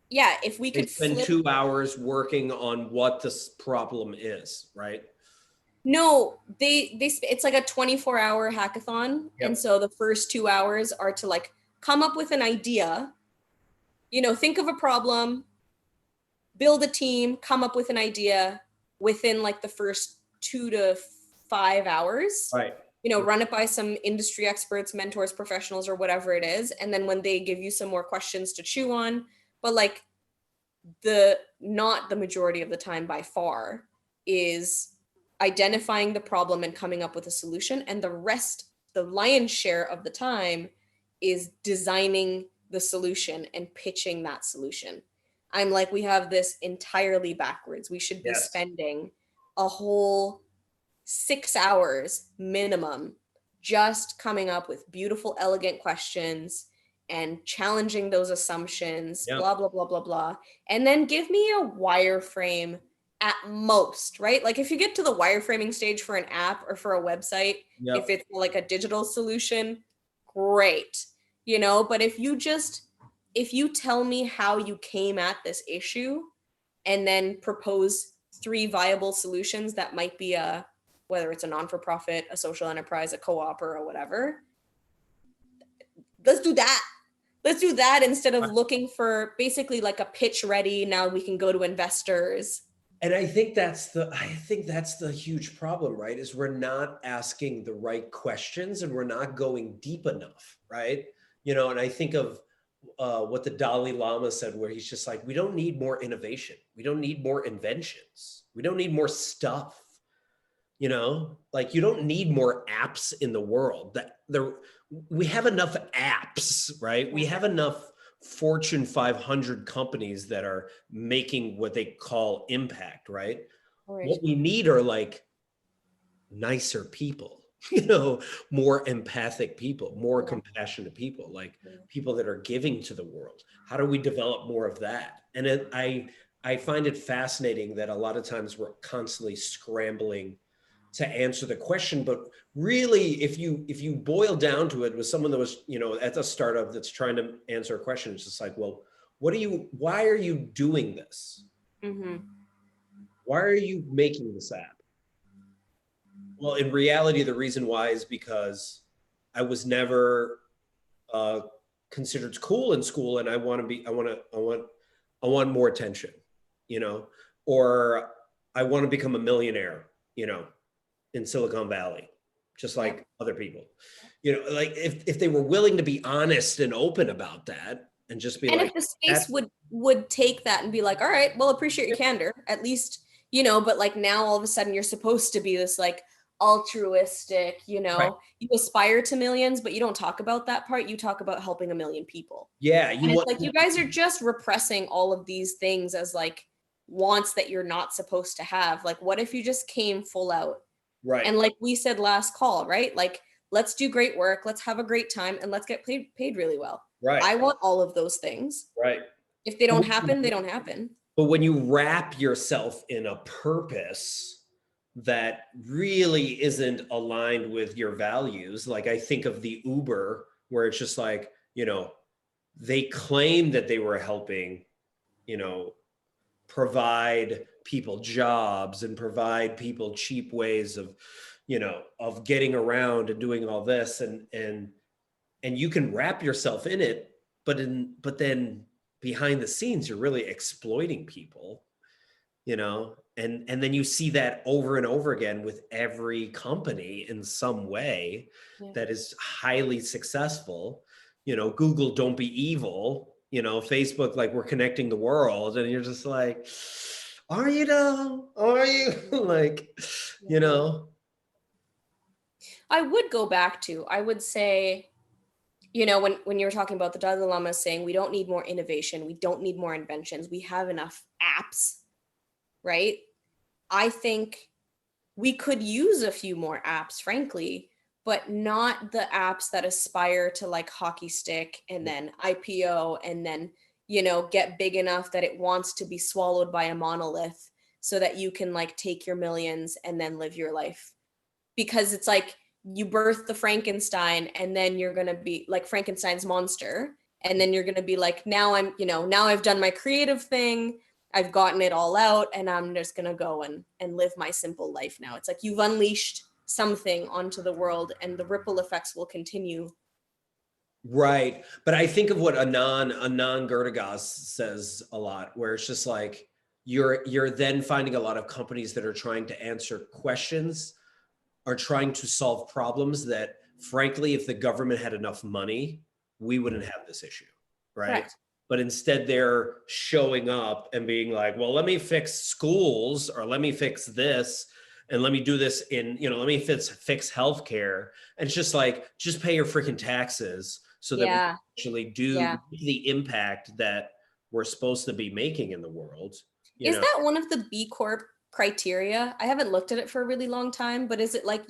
yeah, if we They could spend flip. 2 hours working on what this problem is, right? No, it's like a 24-hour hackathon, and Yep. so the first 2 hours are to like come up with an idea. Think of a problem, build a team, come up with an idea within like the first 2 to 5 hours. Right. Run it by some industry experts, mentors, professionals, or whatever it is, and then when they give you some more questions to chew on, but like the not the majority of the time by far is identifying the problem and coming up with a solution, and the lion's share of the time is designing the solution and pitching that solution. I'm like, we have this entirely backwards. We should be Yes. spending a whole 6 hours minimum just coming up with beautiful, elegant questions and challenging those assumptions, blah, Yep. blah, blah, blah, blah. And then give me a wireframe at most, right? Like if you get to the wireframing stage for an app or for a website, if Yep. it's like a digital solution, great. But if you tell me how you came at this issue and then propose three viable solutions that might be whether it's a non-for-profit, a social enterprise, a co-op, or whatever, let's do that. Let's do that instead of looking for basically like a pitch ready. Now we can go to investors. And I think that's the huge problem, right? Is we're not asking the right questions and we're not going deep enough, right? And I think of what the Dalai Lama said, where he's just like, we don't need more innovation. We don't need more inventions. We don't need more stuff. Like you don't need more apps in the world. We have enough apps, right? We have enough Fortune 500 companies that are making what they call impact, right? Right. What we need are like nicer people, more empathic people, more Yeah. compassionate people, like people that are giving to the world. How do we develop more of that? And I find it fascinating that a lot of times we're constantly scrambling to answer the question, but really if you boil down to it, with someone that was at the startup that's trying to answer a question, it's just like, well, why are you doing this? Mm-hmm. Why are you making this app? Well, in reality, the reason why is because I was never uh, considered cool in school, and I want more attention, or I want to become a millionaire, in Silicon Valley, just Yeah. like other people. Like if they were willing to be honest and open about that, and just be And like, if the space that's would take that and be like, all right, well, appreciate your candor, at least, but like now all of a sudden you're supposed to be this like altruistic, right. you aspire to millions, but you don't talk about that part. You talk about helping a million people. Yeah, you And it's want like you guys are just repressing all of these things as like wants that you're not supposed to have. Like, what if you just came full out? right, And like we said last call, right? Like, let's do great work, let's have a great time, and let's get paid really well. right, I want all of those things. right. If they don't happen, they don't happen. But when you wrap yourself in a purpose that really isn't aligned with your values, like I think of the Uber, where it's just like, they claim that they were helping, you know, provide people jobs and provide people cheap ways of getting around and doing all this, and you can wrap yourself in it, but then behind the scenes you're really exploiting people, and then you see that over and over again with every company in some way Yeah. that is highly successful. Google, don't be evil. Facebook, like, we're connecting the world, and you're just like, are you though? Are you? Like, I would go back to, I would say, when you were talking about the Dalai Lama saying we don't need more innovation, we don't need more inventions, we have enough apps, right? I think we could use a few more apps, frankly, but not the apps that aspire to like hockey stick and then IPO and then, get big enough that it wants to be swallowed by a monolith. so that you can like take your millions and then live your life. Because it's like you birth the Frankenstein and then you're going to be like Frankenstein's monster. And then you're going to be like, now now I've done my creative thing. I've gotten it all out and I'm just going to go and live my simple life now. It's like you've unleashed something onto the world and the ripple effects will continue. Right. But I think of what Anand Gurdagas says a lot, where it's just like you're then finding a lot of companies that are trying to answer questions, are trying to solve problems that, frankly, if the government had enough money, we wouldn't have this issue, right? Correct. But instead they're showing up and being like, well, let me fix schools, or let me fix this, and let me do this in, let me fix healthcare. And it's just like, just pay your freaking taxes so that we can Yeah. actually do Yeah. the impact that we're supposed to be making in the world. Is that one of the B Corp criteria? I haven't looked at it for a really long time, but is it like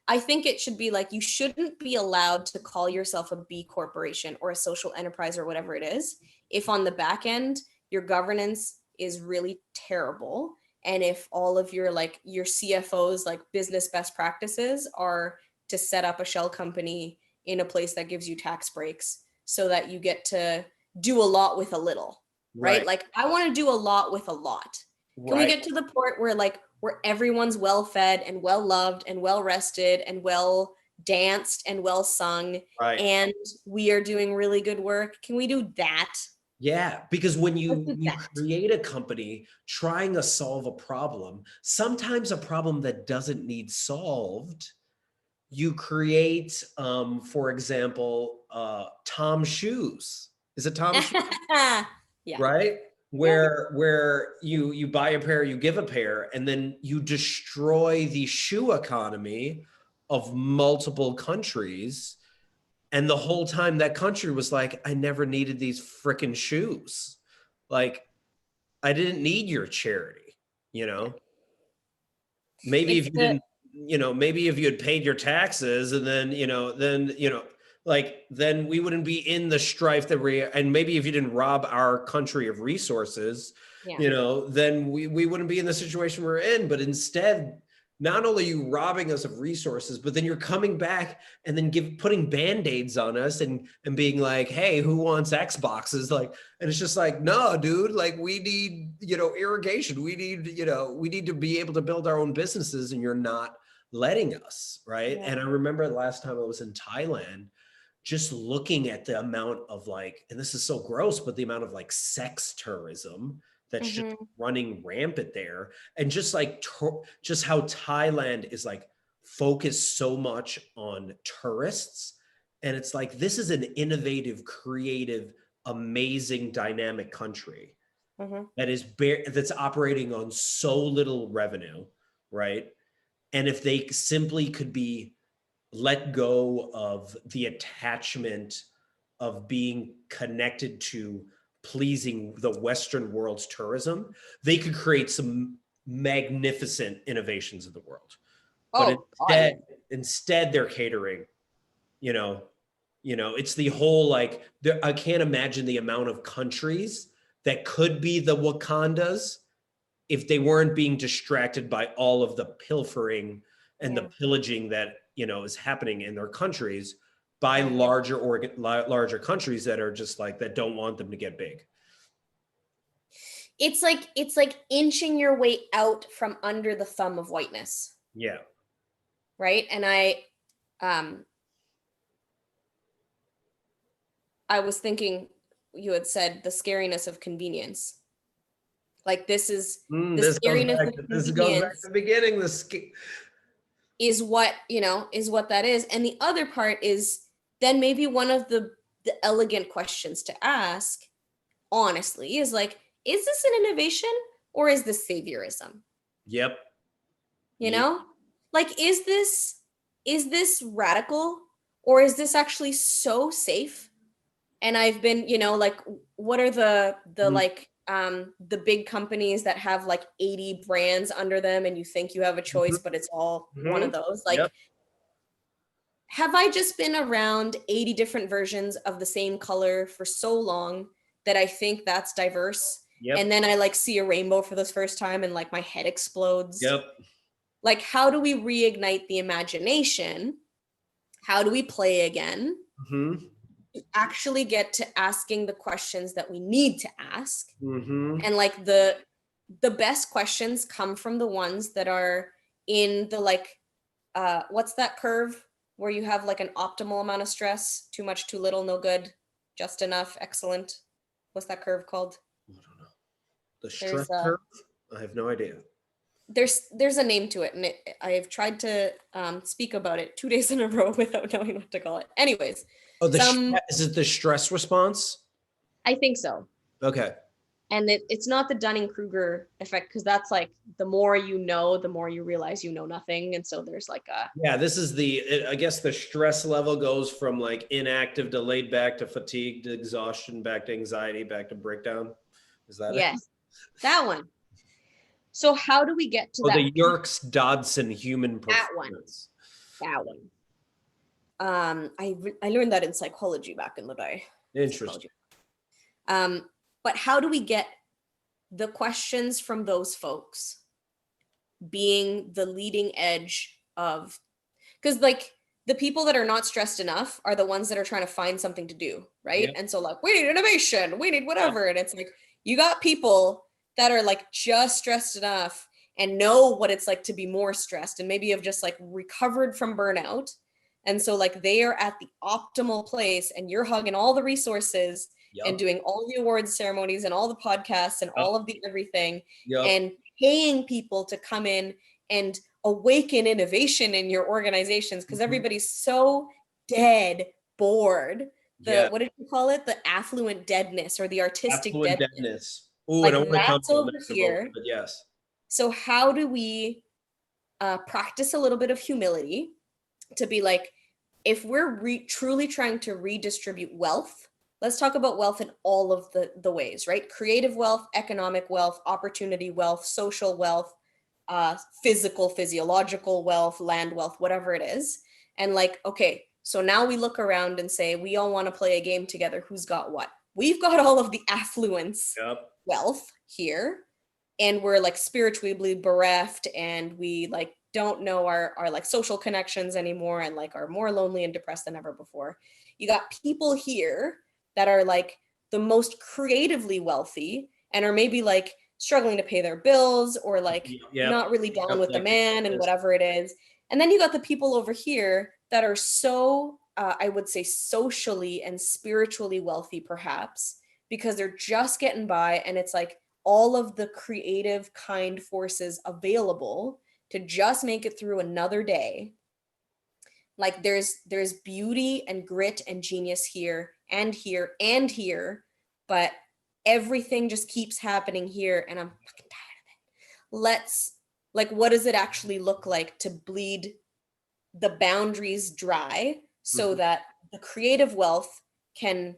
I think it should be like you shouldn't be allowed to call yourself a B corporation or a social enterprise or whatever it is if on the back end your governance is really terrible, and if all of your like your CFOs like business best practices are to set up a shell company in a place that gives you tax breaks so that you get to do a lot with a little, right? Right. Like I want to do a lot with a lot. Can we Right. get to the port where everyone's well fed and well loved and well rested and well danced and well sung Right. and we are doing really good work? Can we do that? Yeah, because when Let's you do you that. create a company trying to solve a problem, sometimes a problem that doesn't need solved, you create, for example, Tom Shoes. Is it Tom Shoes? Yeah. Right? Yeah. Where you buy a pair, you give a pair, and then you destroy the shoe economy of multiple countries. And the whole time that country was like, I never needed these freaking shoes. Like, I didn't need your charity, you Yeah. know? Maybe if It's you didn't, maybe if you had paid your taxes and then, like then we wouldn't be in the strife that we, and maybe if you didn't rob our country of resources, yeah. then we wouldn't be in the situation we're in. But instead, not only are you robbing us of resources, but then you're coming back and then putting band-aids on us and being like, hey, who wants Xboxes? Like, and it's just like, no, dude, like we need, irrigation. We need to be able to build our own businesses, and you're not letting us, right? Yeah. And I remember the last time I was in Thailand, just looking at the amount of like, and this is so gross, but the amount of like sex tourism that's just Mm-hmm. running rampant there. And just like, just how Thailand is like focused so much on tourists. And it's like, this is an innovative, creative, amazing, dynamic country Mm-hmm. that's operating on so little revenue, right? And if they simply could be let go of the attachment of being connected to pleasing the Western world's tourism, they could create some magnificent innovations in the world. But Oh God, yeah. instead they're catering, you know, it's the whole like I can't imagine the amount of countries that could be the Wakandas if they weren't being distracted by all of the pilfering and the Yeah. pillaging that is happening in their countries by Yeah. larger countries that are just like that don't want them to get big. It's like inching your way out from under the thumb of whiteness, Yeah. right? And um I was thinking you had said the scariness of convenience. Like this is the This goes scariness back of to convenience the beginning. is what, is what that is. And the other part is then maybe one of the elegant questions to ask, honestly, is like, is this an innovation or is this saviorism? Yep. You Yep. know? Like is this radical or is this actually so safe? And I've been, like what are the Mhm. like the big companies that have like 80 brands under them and you think you have a choice but it's all one of Mhm. those. Yep. Like have I just been around 80 different versions of the same color for so long that I think that's diverse? Yep. And then I like see a rainbow for the first time and like my head explodes. Yep. Like, how do we reignite the imagination? How do we play again? Mm-hmm. Actually get to asking the questions that we need to ask. Mm-hmm. And like the best questions come from the ones that are in the like what's that curve where you have like an optimal amount of stress, too much, too little, no good, just enough, excellent. What's that curve called? I don't know. The stress There's a curve? I have no idea. there's a name to it, and I've tried to speak about it 2 days in a row without knowing what to call it. Anyways, Oh, some is it the stress response? I think so. Okay. And it's not the Dunning-Kruger effect, because that's like the more you know, the more you realize you know nothing. And so there's like a Yeah, this is I guess the stress level goes from like inactive to laid back to fatigue to exhaustion back to anxiety back to breakdown. Is that it? yes, that one. So how do we get to Oh, that the Yerkes Dodson human that one? performance. That one. I learned that in psychology back in the day. Interesting. Psychology. But how do we get the questions from those folks being the leading edge of, because like the people that are not stressed enough are the ones that are trying to find something to do, right? Yep. And so like, we need innovation, we need whatever. Yep. And it's like, you got people that are like just stressed enough and know what it's like to be more stressed and maybe have just like recovered from burnout. And so like they are at the optimal place and you're hugging all the resources and Yep. doing all the awards ceremonies and all the podcasts and Yep. all of the everything, Yep. and paying people to come in and awaken innovation in your organizations, because everybody's so dead bored. Yeah. What did you call it? The affluent deadness or the artistic Affluent deadness. deadness. Oh, and Like I want to come that's to over that next here. but yes. So how do we practice a little bit of humility to be like, if we're truly trying to redistribute wealth, let's talk about wealth in all of the ways, right? Creative wealth, economic wealth, opportunity wealth, social wealth, physical, physiological wealth, land wealth, whatever it is. And like, okay, so now we look around and say, we all want to play a game together. Who's got what? We've got all of the affluence, Yep. wealth here, and we're like spiritually bereft, and we like don't know our like social connections anymore, and like are more lonely and depressed than ever before. You got people here that are like the most creatively wealthy and are maybe like struggling to pay their bills or like Yep. not really down Yep. with the Like man and whatever it is. And then you got the people over here that are so I would say socially and spiritually wealthy, perhaps, because they're just getting by, and it's like all of the creative kind forces available to just make it through another day. Like there's beauty and grit and genius here and here and here, but everything just keeps happening here, and I'm fucking tired of it. Let's, like, what does it actually look like to bleed the boundaries dry so Mhm. that the creative wealth can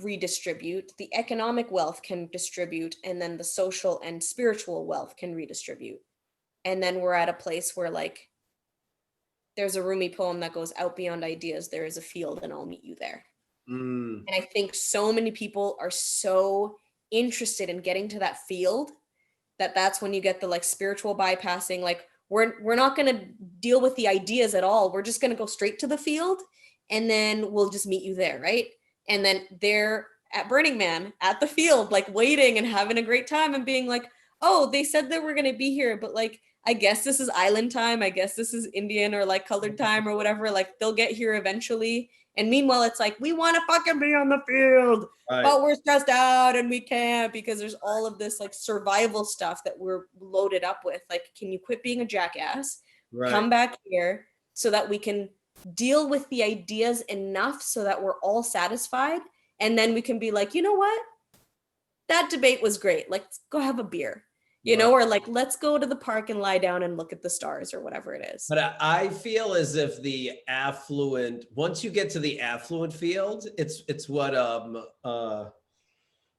redistribute, the economic wealth can distribute, and then the social and spiritual wealth can redistribute. And then we're at a place where like there's a Rumi poem that goes, out beyond ideas there is a field and I'll meet you there. Mm. And I think so many people are so interested in getting to that field that that's when you get the like spiritual bypassing. Like we're not going to deal with the ideas at all, we're just going to go straight to the field, and then we'll just meet you there, right? And then they're at Burning Man at the field, like waiting and having a great time and being like, oh, they said that we're going to be here, but like I guess this is island time, I guess this is Indian or like colored time or whatever, like they'll get here eventually. And meanwhile it's like, we want to fucking be on the field, Right. but we're stressed out and we can't because there's all of this like survival stuff that we're loaded up with. Like, can you quit being a jackass? Right. Come back here so that we can deal with the ideas enough so that we're all satisfied. And then we can be like, you know what? That debate was great. Like, let's go have a beer, you know, or like, let's go to the park and lie down and look at the stars or whatever it is. But I feel as if the affluent, once you get to the affluent field, it's what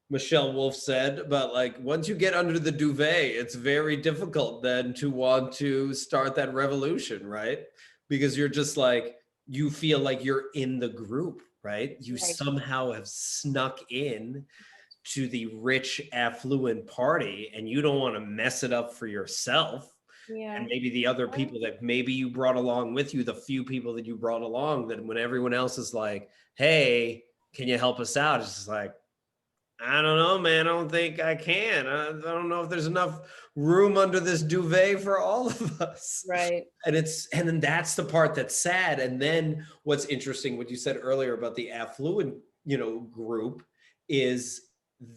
Michelle Wolf said, but like once you get under the duvet, it's very difficult then to want to start that revolution, right? Because you're just like, you feel like you're in the group, right? You somehow have snuck in to the rich, affluent party, and you don't want to mess it up for yourself. Yeah. And maybe the other people that maybe you brought along with you, the few people that you brought along, that when everyone else is like, hey, can you help us out? It's just like, I don't know, man. I don't think I can. I don't know if there's enough room under this duvet for all of us. Right. And then that's the part that's sad. And then what's interesting, what you said earlier about the affluent, group, is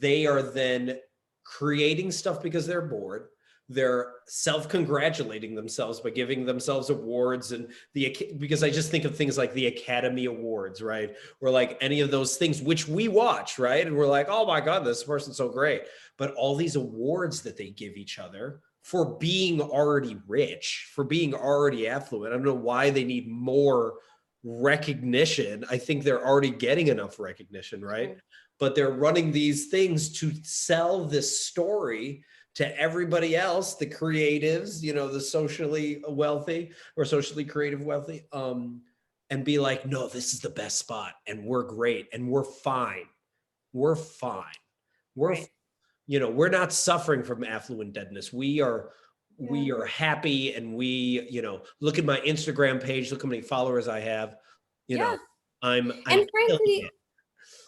they are then creating stuff because they're bored. They're self-congratulating themselves by giving themselves awards, and because I just think of things like the Academy Awards, right? Or like any of those things which we watch, right? And we're like, oh my God, this person's so great. But all these awards that they give each other for being already rich, for being already affluent. I don't know why they need more recognition. I think they're already getting enough recognition, right? Mm. But they're running these things to sell this story to everybody else, the creatives, the socially wealthy or socially creative wealthy, and be like, no, this is the best spot, and we're great, and we're fine. We're fine. We're, Right. we're not suffering from affluent deadness. We are Yeah. happy, and look at my Instagram page, look how many followers I have. Yeah. I'm And killing frankly, it.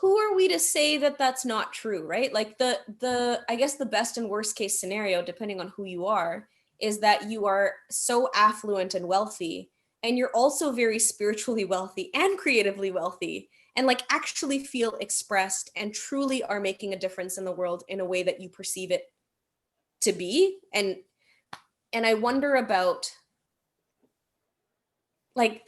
who are we to say that that's not true, right? Like the I guess the best and worst case scenario, depending on who you are, is that you are so affluent and wealthy, and you're also very spiritually wealthy and creatively wealthy, and like actually feel expressed and truly are making a difference in the world in a way that you perceive it to be. And I wonder about like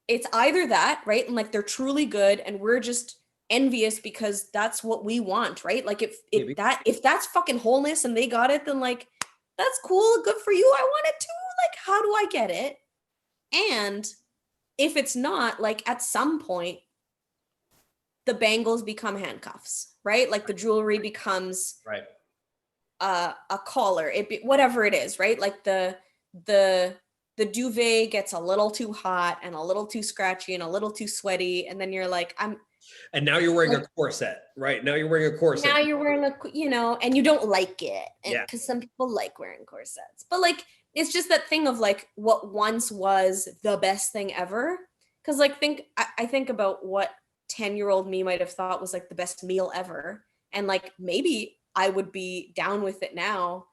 it's either that, right? And like they're truly good and we're just envious because that's what we want, right? Like Maybe. if that's fucking wholeness and they got it, then like that's cool, good for you. I want it too. Like, how do I get it? And if it's not, like at some point, the bangles become handcuffs, right? Like the jewelry becomes Right. a collar, whatever it is, right? Like the the duvet gets a little too hot and a little too scratchy and a little too sweaty, and then you're like, And now you're wearing like, a corset, right? Now you're wearing a corset. now you're wearing and you don't like it, and Yeah. because some people like wearing corsets, but like it's just that thing of like what once was the best thing ever. Because like I think about what 10-year-old me might have thought was like the best meal ever, and like maybe I would be down with it now,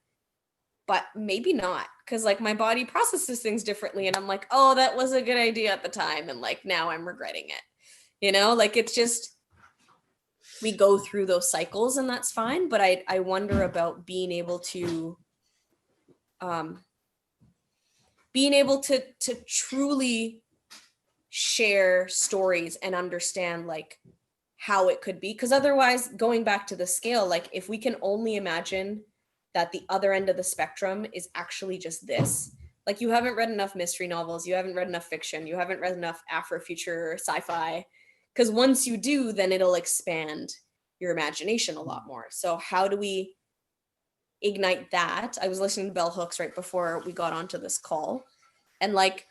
but maybe not, because like my body processes things differently, and I'm like, oh, that was a good idea at the time, and like now I'm regretting it. Like it's just, we go through those cycles, and that's fine. But I wonder about um being able to truly share stories and understand like how it could be, because otherwise, going back to the scale, like if we can only imagine that the other end of the spectrum is actually just this, like you haven't read enough mystery novels, you haven't read enough fiction, you haven't read enough Afrofuture sci-fi, because once you do, then it'll expand your imagination a lot more. So how do we ignite that? I was listening to Bell Hooks right before we got onto this call, and like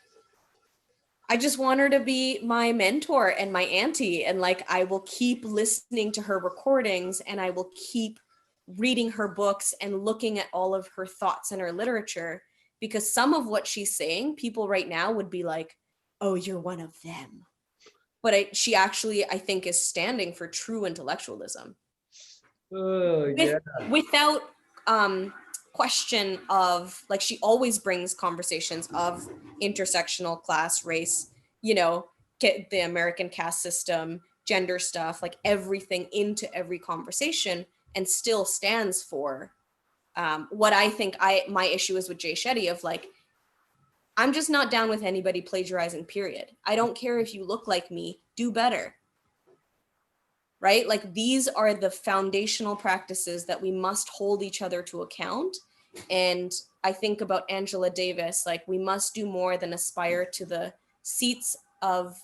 I just want her to be my mentor and my auntie. And like, I will keep listening to her recordings, and I will keep reading her books and looking at all of her thoughts and her literature, because some of what she's saying, people right now would be like, oh, you're one of them. But she actually, I think, is standing for true intellectualism. Oh, With, yeah. without question of, like, she always brings conversations of intersectional, class, race, get the American caste system, gender stuff, like everything into every conversation, and still stands for what I think my issue is with Jay Shetty of like, I'm just not down with anybody plagiarizing, period. I don't care if you look like me, do better. Right? Like these are the foundational practices that we must hold each other to account. And I think about Angela Davis, like we must do more than aspire to the seats of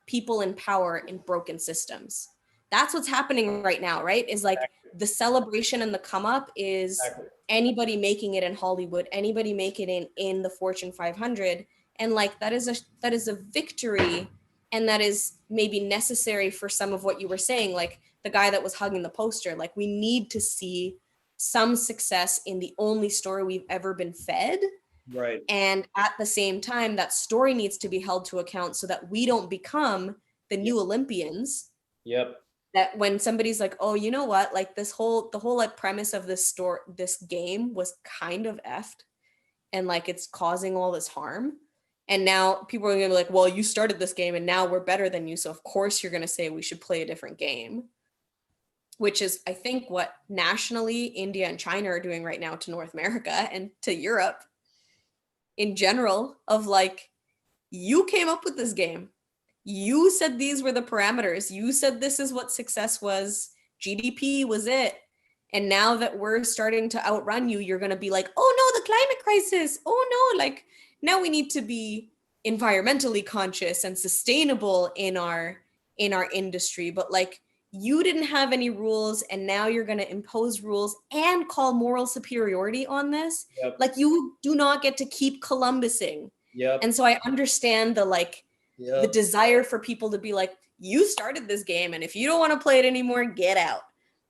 people in power in broken systems. That's what's happening right now, right? Is like the celebration and the come up is anybody making it in Hollywood, anybody making it in the Fortune 500. And like that is a victory and that is maybe necessary for some of what you were saying, like the guy that was hugging the poster. Like, we need to see some success in the only story we've ever been fed. Right. And at the same time, that story needs to be held to account so that we don't become the Yep. new Olympians. Yep. That when somebody's like, oh, you know what, like the whole like premise of this game was kind of effed, and like it's causing all this harm. And now people are gonna be like, well, you started this game and now we're better than you. So of course you're gonna say we should play a different game. Which is, I think, what nationally India and China are doing right now to North America and to Europe in general, of like, you came up with this game. You said these were the parameters. You said this is what success was. GDP was it. And now that we're starting to outrun you, you're going to be like, oh no, the climate crisis. Oh no, like now we need to be environmentally conscious and sustainable in our industry. But like, you didn't have any rules and now you're going to impose rules and call moral superiority on this. Yep. Like, you do not get to keep Columbusing. Yep. And so I understand the like the Yep. desire for people to be like, you started this game and if you don't want to play it anymore, get out.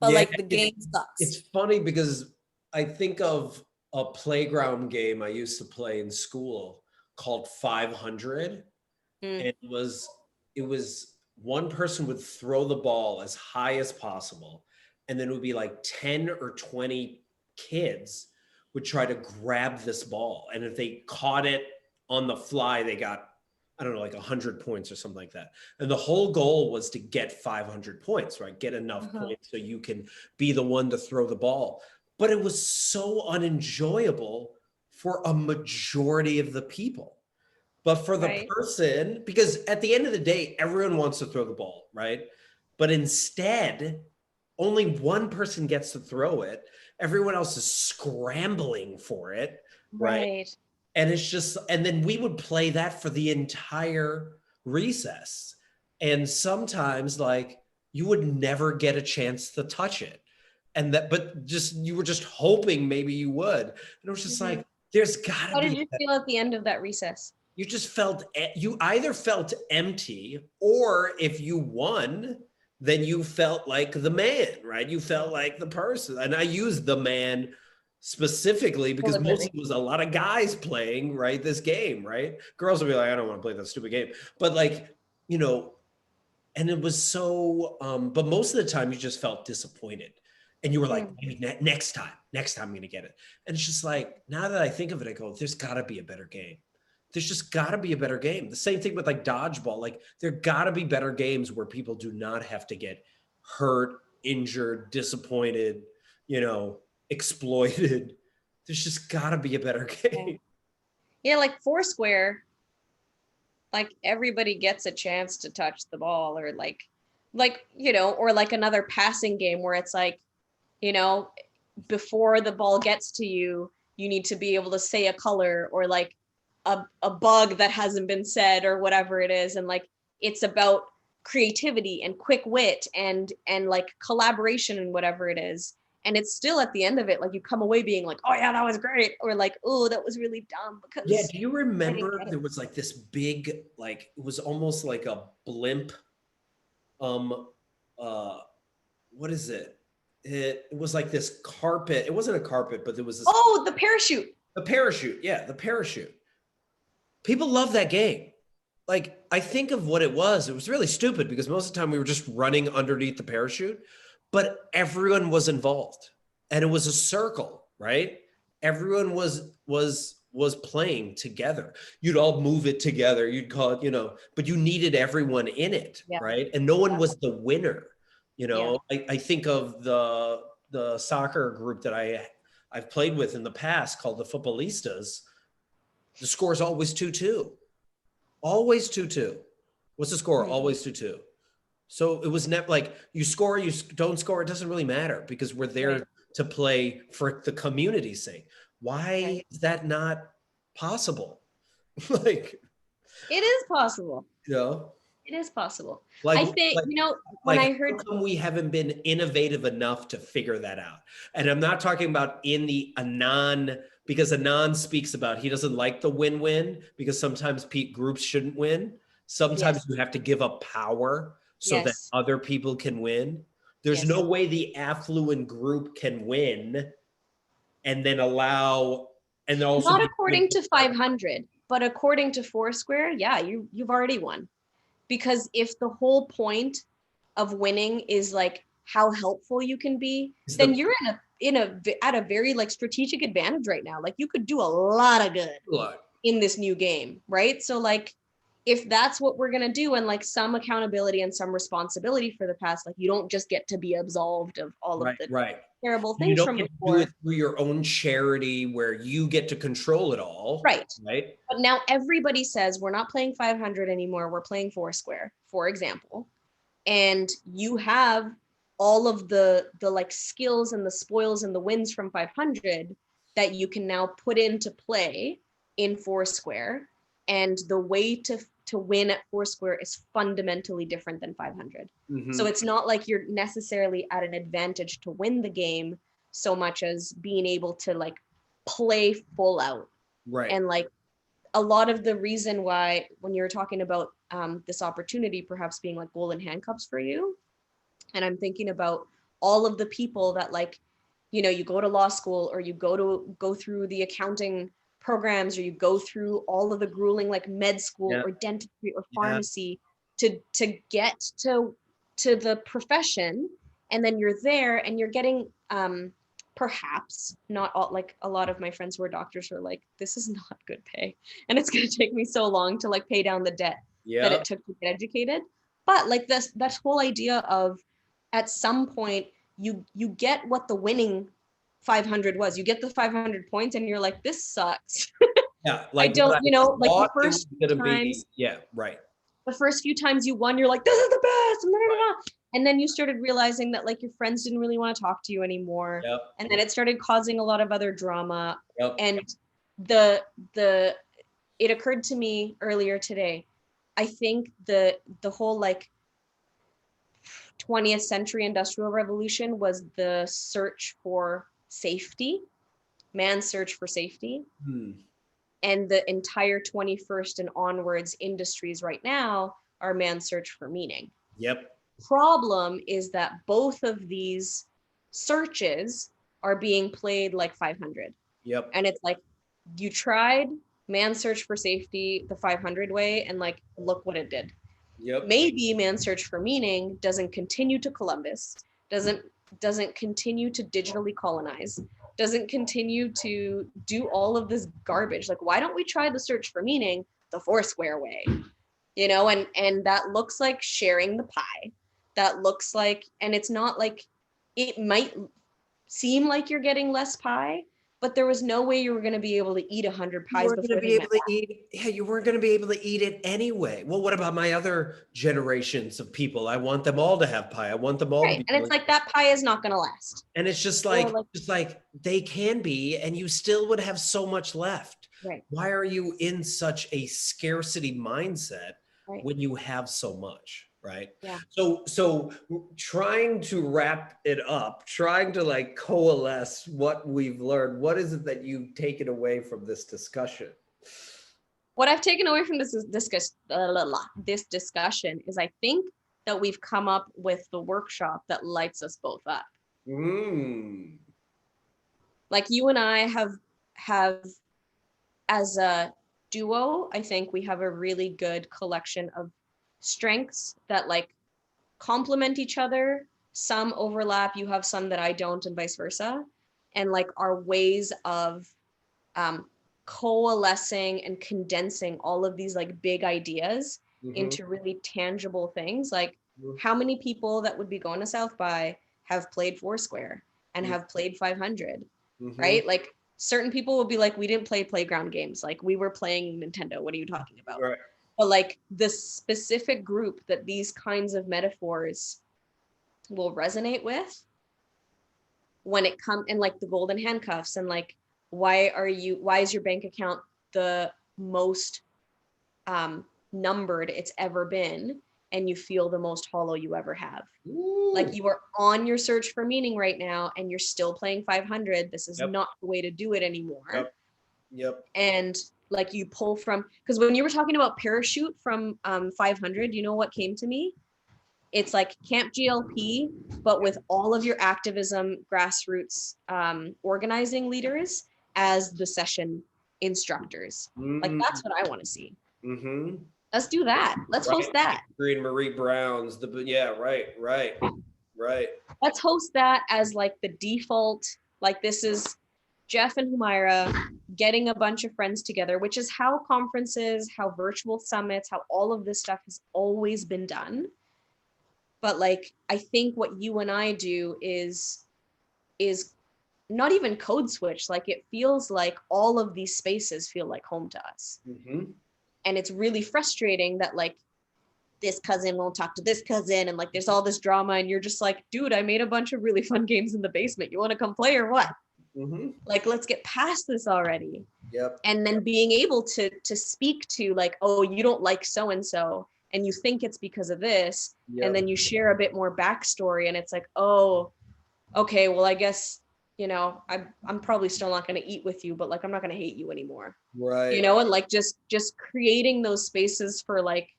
But Yeah, like, the game sucks. it's funny because I think of a playground game I used to play in school called 500. And it was one person would throw the ball as high as possible, and then it would be like 10 or 20 kids would try to grab this ball, and if they caught it on the fly, they got, I don't know, like 100 points or something like that. And the whole goal was to get 500 points, right? Get enough points so you can be the one to throw the ball. But it was so unenjoyable for a majority of the people. But for the Right. person, because at the end of the day, everyone wants to throw the ball, right? But instead, only one person gets to throw it. Everyone else is scrambling for it, right? Right. And it's just, and then we would play that for the entire recess. And sometimes, like, you would never get a chance to touch it. And that, but just, you were just hoping maybe you would. And it was just like, there's gotta How be did you feel at the end of that recess? you just felt, you either felt empty, or if you won, then you felt like the man, right? You felt like the person. And I use the man specifically because mostly it was a lot of guys playing, right, this game, right? Girls would be like, I don't want to play that stupid game. But like, you know, and it was so, but most of the time you just felt disappointed. And you were like, maybe next time I'm going to get it. And it's just like, now that I think of it, I go, there's got to be a better game. There's just got to be a better game. The same thing with like dodgeball. Like, there got to be better games where people do not have to get hurt, injured, disappointed, you know, exploited. There's just got to be a better game. Yeah, like Foursquare, like everybody gets a chance to touch the ball, or like, you know, or like another passing game where it's like, you know, before the ball gets to you, you need to be able to say a color, or like a bug that hasn't been said, or whatever it is. And like, it's about creativity and quick wit and like collaboration and whatever it is. And it's still at the end of it, like, you come away being like, oh yeah, that was great, or like, oh, that was really dumb because Yeah, do you remember there was like this big, like, it was almost like a blimp, what is it? It was like this carpet. It wasn't a carpet, but there was this. Oh, the parachute. The parachute. Yeah, the parachute. People love that game. Like, I think of what it was. It was really stupid because most of the time we were just running underneath the parachute, but everyone was involved, and it was a circle, right? Everyone was playing together. You'd all move it together. You'd call it, you know, but you needed everyone in it, right? And no one was the winner. You know, I think of the soccer group that I've played with in the past called the Futbolistas. The score is always 2-2. Always 2-2. What's the score? Always 2-2. So it was never like, you score, you don't score, it doesn't really matter because we're there to play for the community's sake. Why is that not possible? Like, it is possible. You know? It is possible. Like, I think, you know, when I heard, how come we haven't been innovative enough to figure that out? And I'm not talking about in the Anand, because Anand speaks about he doesn't like the win-win because sometimes groups shouldn't win. sometimes Yes. you have to give up power so that Yes. other people can win. There's no Yes. way the affluent group can win and then allow, and then also Not be good. according to 500, but according to Foursquare, yeah, you've already won. Because if the whole point of winning is like how helpful you can be, Is then the you're at a very like strategic advantage right now. Like you could do a lot of good look, in this new game, right? So like if that's what we're going to do, and like some accountability and some responsibility for the past, like you don't just get to be absolved of all of right, the right. terrible You things don't from get to do it before. through your own charity where you get to control it all, Right. right? But now everybody says we're not playing 500 anymore, we're playing Foursquare, for example. And you have all of the like skills and the spoils and the wins from 500 that you can now put into play in Foursquare. And the way to win at Foursquare is fundamentally different than 500. So Mm-hmm. it's not like you're necessarily at an advantage to win the game so much as being able to like play full out. Right. And like a lot of the reason why, when you're talking about this opportunity perhaps being like golden handcuffs for you, and I'm thinking about all of the people that like, you know, you go to law school or you go through the accounting programs, or you go through all of the grueling like med school Yeah. or dentistry or Yeah. pharmacy to get to the profession. And then you're there and you're getting perhaps not all, like a lot of my friends who are doctors are like, this is not good pay, and it's going to take me so long to like pay down the debt that Yeah. it took to get educated. But like this, that whole idea of at some point you get what the winning 500 was. You get the 500 points and you're like, this sucks. Yeah. I Like what don't, I you know, like thought it was going to be. Yeah. Right. the first few times you won, you're like, this is the best. And then you started realizing that like your friends didn't really want to talk to you anymore. Yep. And then it started causing a lot of other drama. Yep. And the the it occurred to me earlier today. I think the whole like 20th century industrial revolution was the search for safety, man's search for safety. Hmm. And the entire 21st and onwards industries right now are man's search for meaning. Yep. Problem is that both of these searches are being played like 500. Yep. And it's like, you tried man's search for safety the 500 way, and like, look what it did. Yep. Maybe man's search for meaning doesn't continue to Columbus, doesn't continue to digitally colonize, doesn't continue to do all of this garbage. Like, why don't we try the search for meaning the Foursquare way? You know, and that looks like sharing the pie. That looks like, and it's not like, it might seem like you're getting less pie, but there was no way you were going to be able to eat 100 You pies weren't going before to they be able met to that. eat. Yeah, you weren't going to be able to eat it anyway. Well, what about my other generations of people? I want them all to have pie. I want them all to Right. be And able it's to, like that pie is not going to last. and it's Or like, just like they can be, and you still would have so much left. right, Why are you in such a scarcity mindset right. when you have so much? Right. Yeah. So trying to wrap it up, trying to like coalesce what we've learned, what is it that you've taken away from this discussion? What I've taken away from this discussion is I think that we've come up with the workshop that lights us both up. Mm. Like you and I have as a duo, I think we have a really good collection of strengths that like complement each other. Some overlap, you have some that I don't, and vice versa. And like our ways of um, coalescing and condensing all of these like big ideas Mhm. into really tangible things. Like, Mhm. how many people that would be going to South by have played Foursquare and Mhm. have played 500, Mhm. right? Like, certain people will be like, we didn't play playground games. Like, we were playing Nintendo. What are you talking about? Right. But like the specific group that these kinds of metaphors will resonate with, when it comes, and like the golden handcuffs, and like, why is your bank account the most numbered it's ever been, and you feel the most hollow you ever have? Like, Ooh. you are on your search for meaning right now and you're still playing 500. This is Yep. not the way to do it anymore. Yep. Yep. And like you pull from, because when you were talking about parachute from 500, you know what came to me? It's like Camp GLP, but with all of your activism, grassroots organizing leaders as the session instructors. Like that's what I want to see. Mm-hmm. Let's do that. Let's host Right. that. Green Marie Brown's yeah, right. Let's host that as like the default. Like this is Jeff and Humaira getting a bunch of friends together, which is how conferences, how virtual summits, how all of this stuff has always been done. But like I think what you and I do is not even code switch. Like it feels like all of these spaces feel like home to us. Mm-hmm. And it's really frustrating that like this cousin won't talk to this cousin and like there's all this drama and you're just like, dude, I made a bunch of really fun games in the basement. You want to come play or what? Mm-hmm. Like let's get past this already. Yep. And then being able to speak to like, oh, you don't like so and so and you think it's because of this, and then you share a bit more backstory and it's like, oh, okay, well I guess, you know, I'm probably still not going to eat with you, but like I'm not going to hate you anymore. Right. You know, and like just creating those spaces for like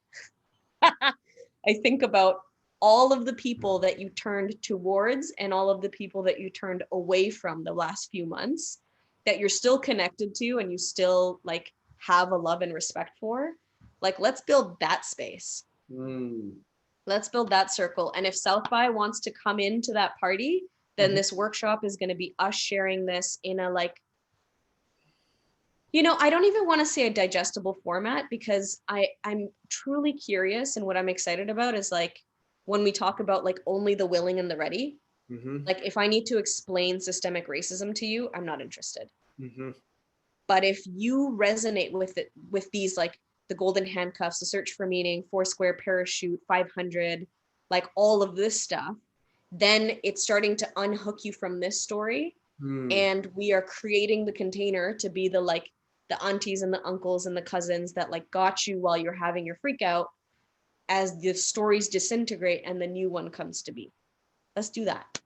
I think about all of the people that you turned towards and all of the people that you turned away from the last few months that you're still connected to and you still like have a love and respect for. Like, let's build that space. Let's build that circle. And if South by wants to come into that party, then this workshop is going to be us sharing this in a like, you know, I don't even want to say a digestible format because I'm truly curious, and what I'm excited about is like when we talk about like only the willing and the ready. Like if I need to explain systemic racism to you, I'm not interested. But if you resonate with it, with these like the golden handcuffs, the search for meaning, Foursquare parachute, 500, like all of this stuff, then it's starting to unhook you from this story. And we are creating the container to be the like the aunties and the uncles and the cousins that like got you while you're having your freak out as the stories disintegrate and the new one comes to be. Let's do that.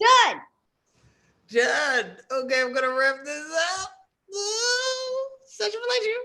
Done. Done. Okay, I'm gonna wrap this up. Such a pleasure.